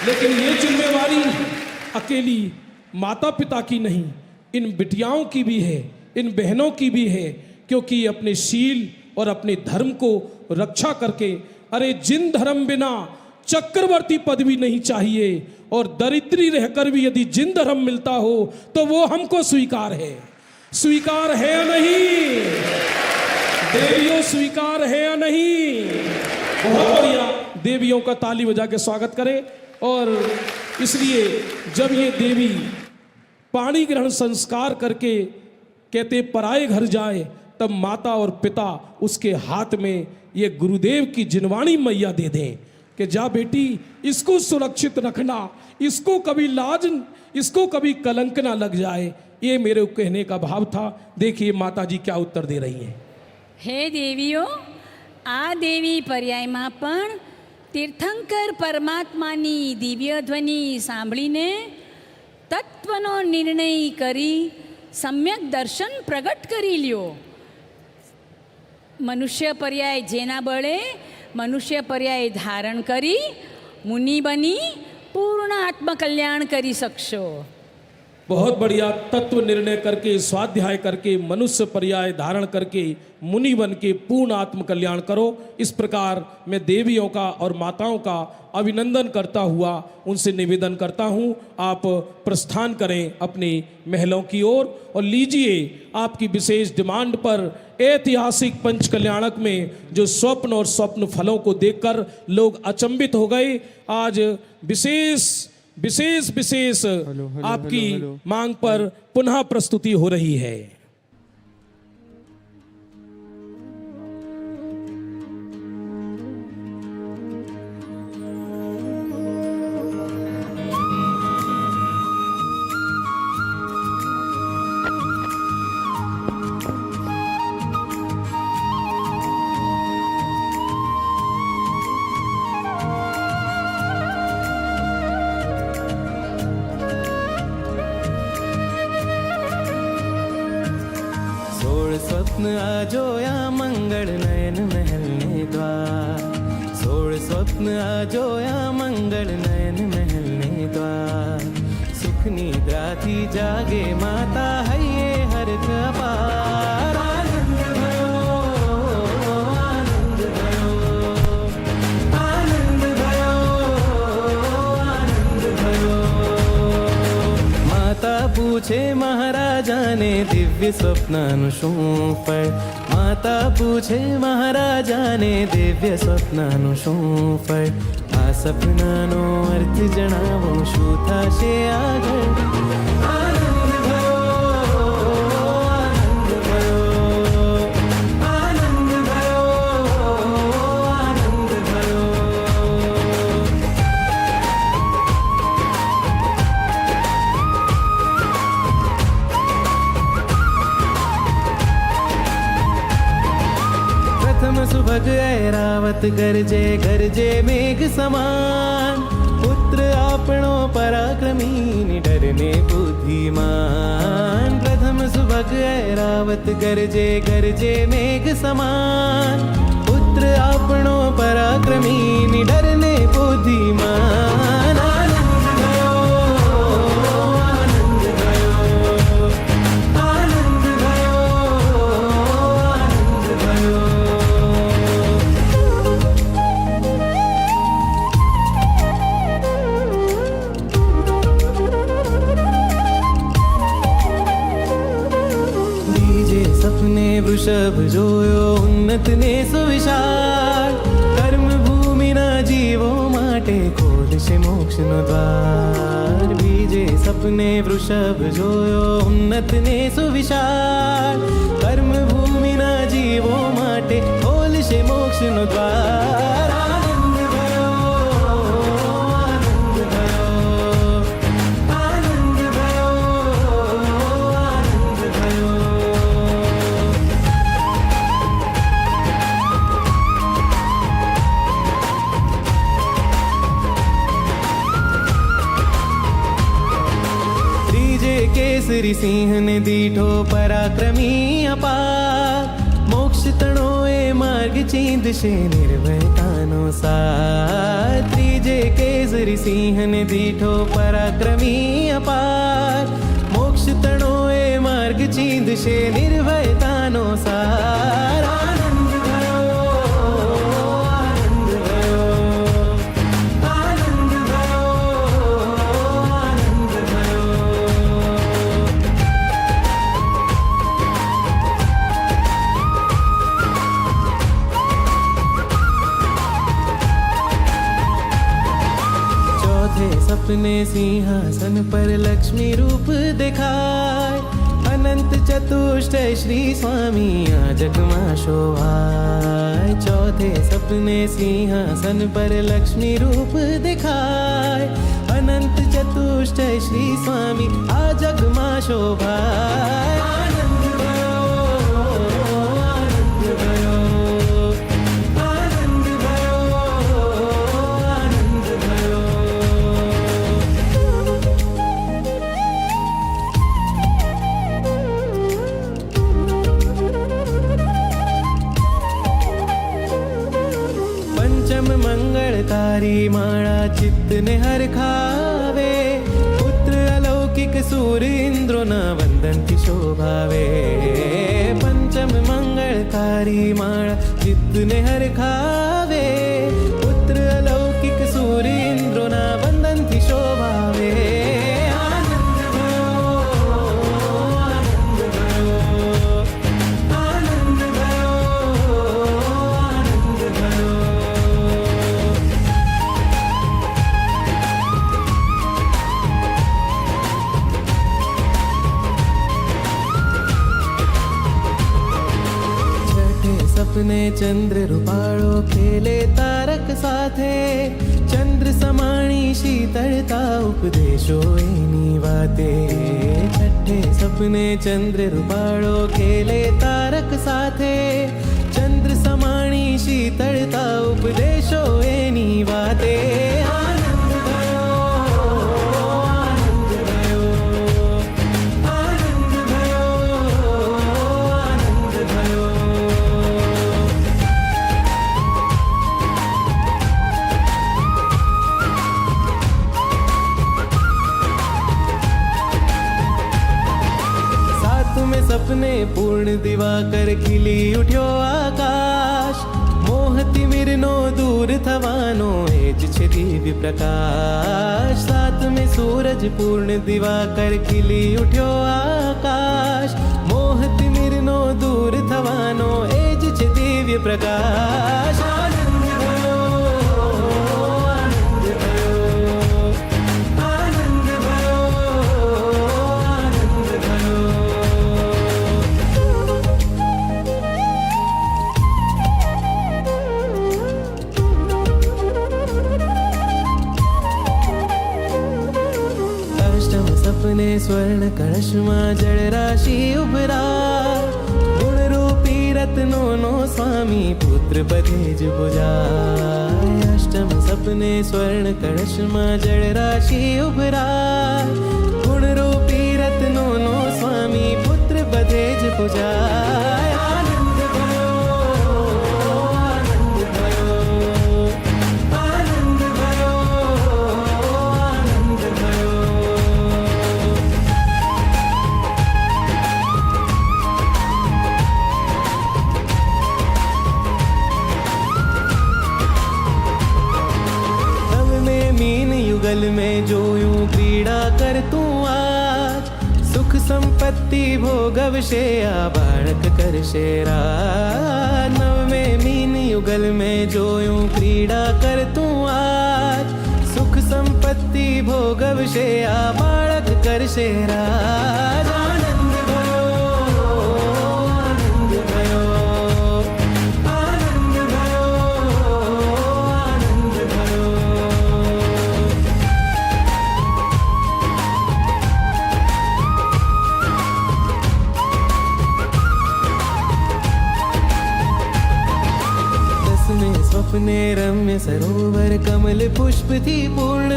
लेकिन ये जिम्मेवारी अकेली माता पिता की नहीं, इन बिटियाओं की भी है, इन बहनों की भी है, क्योंकि अपने शील और अपने धर्म को रक्षा करके, अरे जिन धर्म बिना चक्रवर्ती पदवी नहीं चाहिए और दरिद्री रहकर भी यदि जिन धर्म मिलता हो तो वो हमको स्वीकार है। स्वीकार है या नहीं देवियों, स्वीकार है या नहीं? बहुत बढ़िया, देवियों का ताली बजा के स्वागत करें। और इसलिए जब ये देवी पाणी ग्रहण संस्कार करके कहते पराए घर जाए, तब माता और पिता उसके हाथ में ये गुरुदेव की जिनवाणी मैया दे दें कि जा बेटी, इसको सुरक्षित रखना, इसको कभी लाज, इसको कभी कलंक ना लग जाए। ये मेरे कहने का भाव था। देखिए माता जी क्या उत्तर दे रही हैं। हे देवीओ, आ देवी पर्यायમાં પણ તીર્થંકર પરમાત્માની દિવ્ય ધ્વનિ સાંભળીને તત્વનો નિર્ણય કરી સમ્યક દર્શન પ્રગટ કરી લ્યો. મનુષ્ય પર્યાય જેના બળે મનુષ્ય પર્યાય ધારણ કરી મુનિ બની પૂર્ણ આત્મકલ્યાણ કરી શકશો. बहुत बढ़िया, तत्व निर्णय करके, स्वाध्याय करके, मनुष्य पर्याय धारण करके मुनि बन के पूर्ण आत्म कल्याण करो। इस प्रकार मैं देवियों का और माताओं का अभिनंदन करता हुआ उनसे निवेदन करता हूँ, आप प्रस्थान करें अपने महलों की ओर। और लीजिए, आपकी विशेष डिमांड पर ऐतिहासिक पंच कल्याणक में जो स्वप्न और स्वप्न फलों को देखकर लोग अचंभित हो गए, आज विशेष आपकी मांग पर पुनः प्रस्तुति हो रही है। स्वप्न आजोया मंगल नयन महल ने द्वार, 16 स्वप्न आजोया मंगल नयन महल ने द्वार। सुख निद्रा थी जागे माता हये हर्ष अपार। आनंद भयो, आनंद भयो, आनंद भयो, आनंद भयो। माता पूछे महाराजा ने दिव्य स्वप्नानु શું ફળ? માતા પૂછે મહારાજા ને દિવ્ય સ્વપ્નાનું શું ફળ? આ સપનાનો અર્થ જણાવો, શું થશે આગળ? આનંદ भयो, આનંદ भयो, આનંદ भयो, આનંદ भयो। सुभग ऐरावत गरजे गरजे मेघ समान। पुत्र आपणो पराक्रमी निडरने बुद्धिमान। प्रथम सुभग ऐरावत गरजे गरजे मेघ समान। पुत्र आपणो पराक्रमी निडरने बुद्धिमान। आनंद भयो, आनंद भयो, आनंद भयो, आनंद भयो। વૃષભ જોયો ઉન્નત ને સુવિશાળ। કર્મ ભૂમિના જીવો માટે ખોલશે મોક્ષનો દ્વાર। બીજે સપને વૃષભ જોયો ઉન્નત ને સુવિશાળ। કર્મ ભૂમિના જીવો માટે ખોલશે મોક્ષનો દ્વાર। આનંદ भयो, આનંદ भयो, આનંદ भयो, આનંદ भयो। केसरी सिंह ने दीठो पराक्रमी अपार मोक्ष तणो ए मार्ग चींद शे निर्भयतानो सार त्रीजे केसरी सिंह ने दीठो पराक्रमी अपार मोक्ष तणो ए मार्ग चींद शे निर्भयतानो सार आनंद भयो आनंद भयो आनंद भयो आनंद भयो चौथे सपने सिंहासन पर लक्ष्मी रूप दिखाए अनंत चतुष्टय श्री स्वामी जग मां शोभाए चौथे सपने सिंहासन पर लक्ष्मी रूप दिखाए अनंत चतुष्टय श्री स्वामी जग मां शोभाए आनंद भयो आनंद भयो आनंद भयो आनंद भयो पंचम मंगलकारी माणा चित्त ने हर खावे पुत्र अलौकिक सूर्य इंद्रो न वंदन की शोभावे पंचम मंगलकारी माणा चित्त ने हर खावे पुत्र अलौकिक सूर्य इंद्रो न वंदन की शोभावे आनंद भयो आनंद भयो आनंद भयो आनंद भयो छठे सपने चंद्र रूपाळो खेले तारक साथे चंद्र समाणी शीतलता उपदेशो एनी वाते छठे सपने चंद्र रूपाळो खेले तारक साथे चंद्र समाणी शीतलता उपदेशो एनी वाते आनंद भयो आनंद भयो आनंद भयो आनंद भयो सातवें सपने पूर्ण दिवाकर खिली उठ्यो आकाश मोह तिमिरनो दूर थवानो एज छे दिव्य प्रकाश सातवें सूरज पूर्ण दिवाकर खिली उठ्यो आकाश मोह तिमिरनो दूर थवानो एज छे दिव्य प्रकाश आनंद भयो आनंद भयो आनंद भयो आनंद भयो अष्टम सपने स्वर्ण कलश मां जल राशि उभरा गुण रूपी रत्नो नो स्वामी पुत्र बधेज बुझाए अष्टम सपने स्वर्ण कलश मां जल राशि उभरा गुण रूपी रत्नो नो स्वामी पुत्र बधेज बुझाए आनंद भयो आनंद भयो आनंद भयो आनंद भयो तब में मीन युगल में जोयूं क्रीड़ा कर तू आज सुख संपत्ति भोगव शेया बालक कर शेरा नव में मीन युगल में जोयूं क्रीड़ा कर तू आज सुख संपत्ति भोगव शेया बालक कर शेरा आनंद भयो आनंद भयो आनंद भयो आनंद भयो स्वप्ने रम्य सरोवर कमल पुष्प थी पूर्ण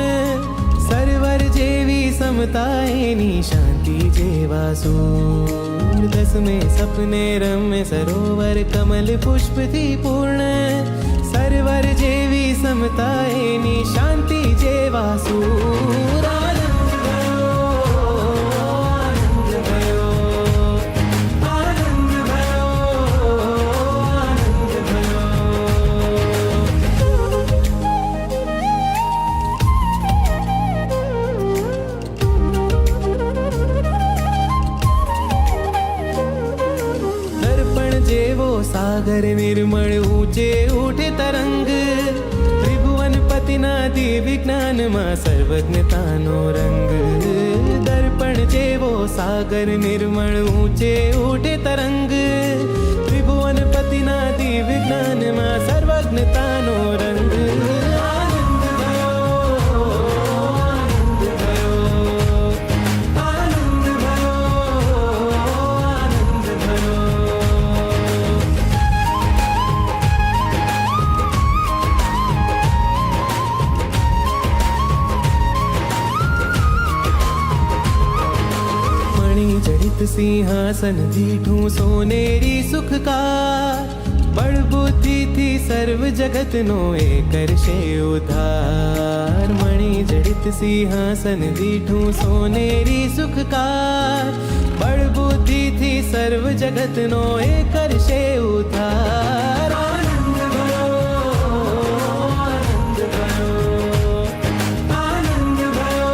सरवर जेवी समता एनी शांति जेवा सूर। दस में सपने रम्य सरोवर कमल पुष्प थी पूर्ण। सरवर जेवी समता एनी शांति जेवा सूर। आनंद भयो, आनंद भयो, आनंद भयो, आनंद भयो। दर्पण जेवो सागर निर्मळ ऊंचे उठे तरंग। त्रिभुवन पतिना दिव्यज्ञान मा सर्वज्ञतानो रंग। दर्पण जेवो सागर निर्मळ ऊंचे उठे तरंग। त्रिभुवन पतिना दिव्यज्ञान मा सर्वज्ञतानो रंग। आनंद भयो, आनंद भयो, आनंद भयो, आनंद भयो। मणि जड़ित सिंहासन दीठू सोनेरी सुख का। बड़ बुद्धि थी सर्व जगत नो एकर शे उधार। मणि जड़ित सिंहासन दीठू सोनेरी सुख का। बड़ बुद्धि थी सर्व जगत नो एकर शे उधार। आनंद भयो, आनंद भयो, आनंद भयो,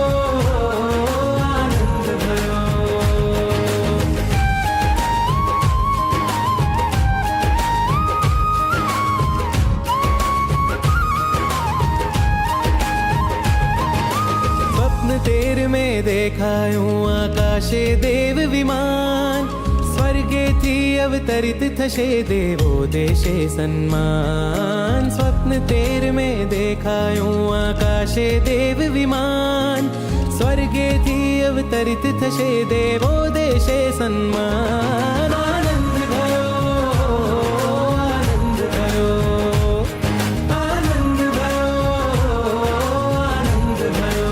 आनंद भयो। स्वप्न तेर में देखायो आकाशे देव विमान। स्वर्गे थी अवतरित थशे देवो देशे सन्मान। स्वप्न तेर में देखायो आकाशे देव विमान। स्वर्गे थी अवतरित थशे देवो देशे सन्मान। आनंद भयो, आनंद भयो, आनंद भयो, आनंद भयो।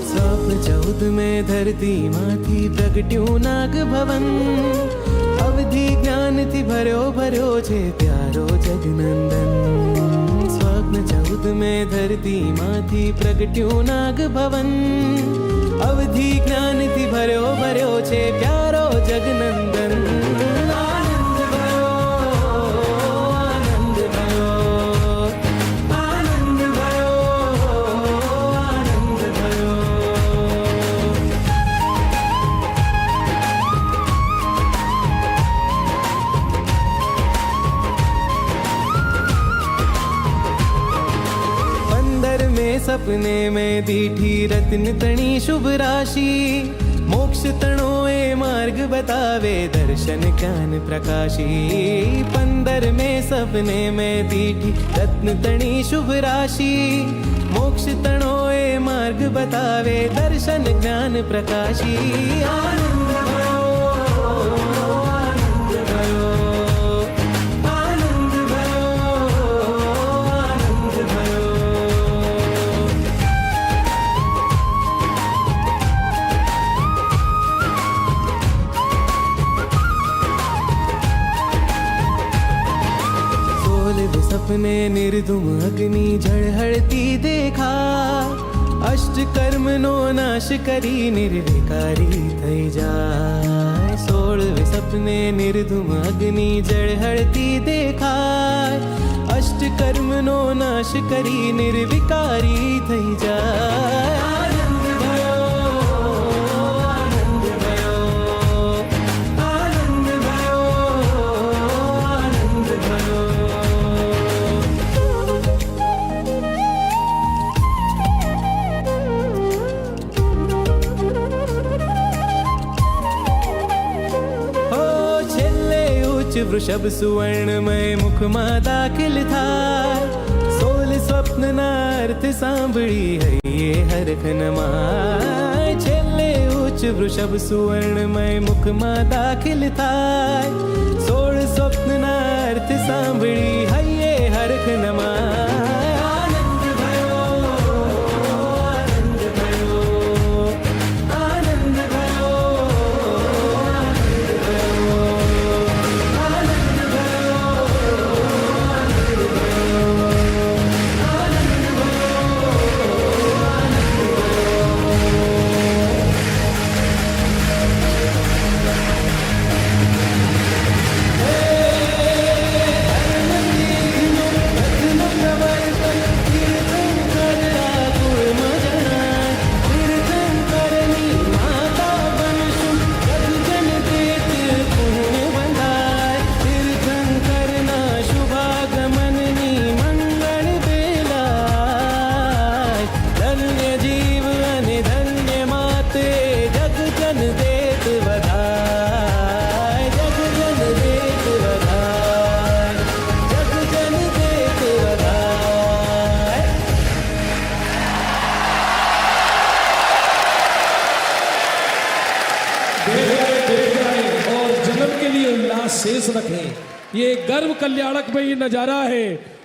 स्वप्न 14 में धरती माथी प्रगट्यू नाग भवन। अवधि ज्ञान थी भर्यो भर्यो छे प्यारो जगनंदन। स्वप्न 14 में धरती माथी प्रगट्यू नाग भवन। अवधि ज्ञान थी भर्यो भर्यो छे प्यारो जगनंदन। आनंद भयो, आनंद भयो, आनंद भयो, आनंद भयो। पंदर में सपने में दीठी रत्न तणी शुभ राशि। मोक्ष तणो ए मार्ग बतावे दर्शन ज्ञान प्रकाशी। पंदर में सपने में दीठी रत्न तणी शुभ राशि। मोक्ष तणो ए मार्ग बतावे दर्शन ज्ञान प्रकाशी। आनंद भयो, आनंद भयो, आनंद भयो, आनंद भयो। सपने निर्धुम अग्नि झळहळती देखा। अष्ट कर्म नो नाश करी निर्विकारी थई जाय। 16 सपने निर्धुम अग्नि झळहळती देखा। अष्ट कर्म नो नाश करी निर्विकारी थई जाय। आनंद भयो, आनंद भयो, आनंद भयो, आनंद भयो। वृषभ सुवर्णमय मुखમાં દાખલ થાય। 16 સ્વપ્નના અર્થ સાંભળી હૈયે હરખનમાં। છેલ્લે ઉચ્ચ વૃષભ સુવર્ણમય મુખમાં દાખલ થાય 16 સ્વપ્નના અર્થ સાંભળી હૈયે હરખ નમાય આનંદ ભયો આનંદ ભયો આનંદ ભયો આનંદ ભયો शेष रखें। ये गर्व कल्याणक में ये नजारा है,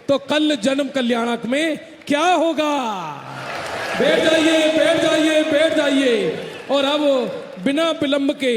तो कल जन्म कल्याणक में क्या होगा? बैठ जाइए बैठ जाइए बैठ जाइए। और अब बिना विलंब के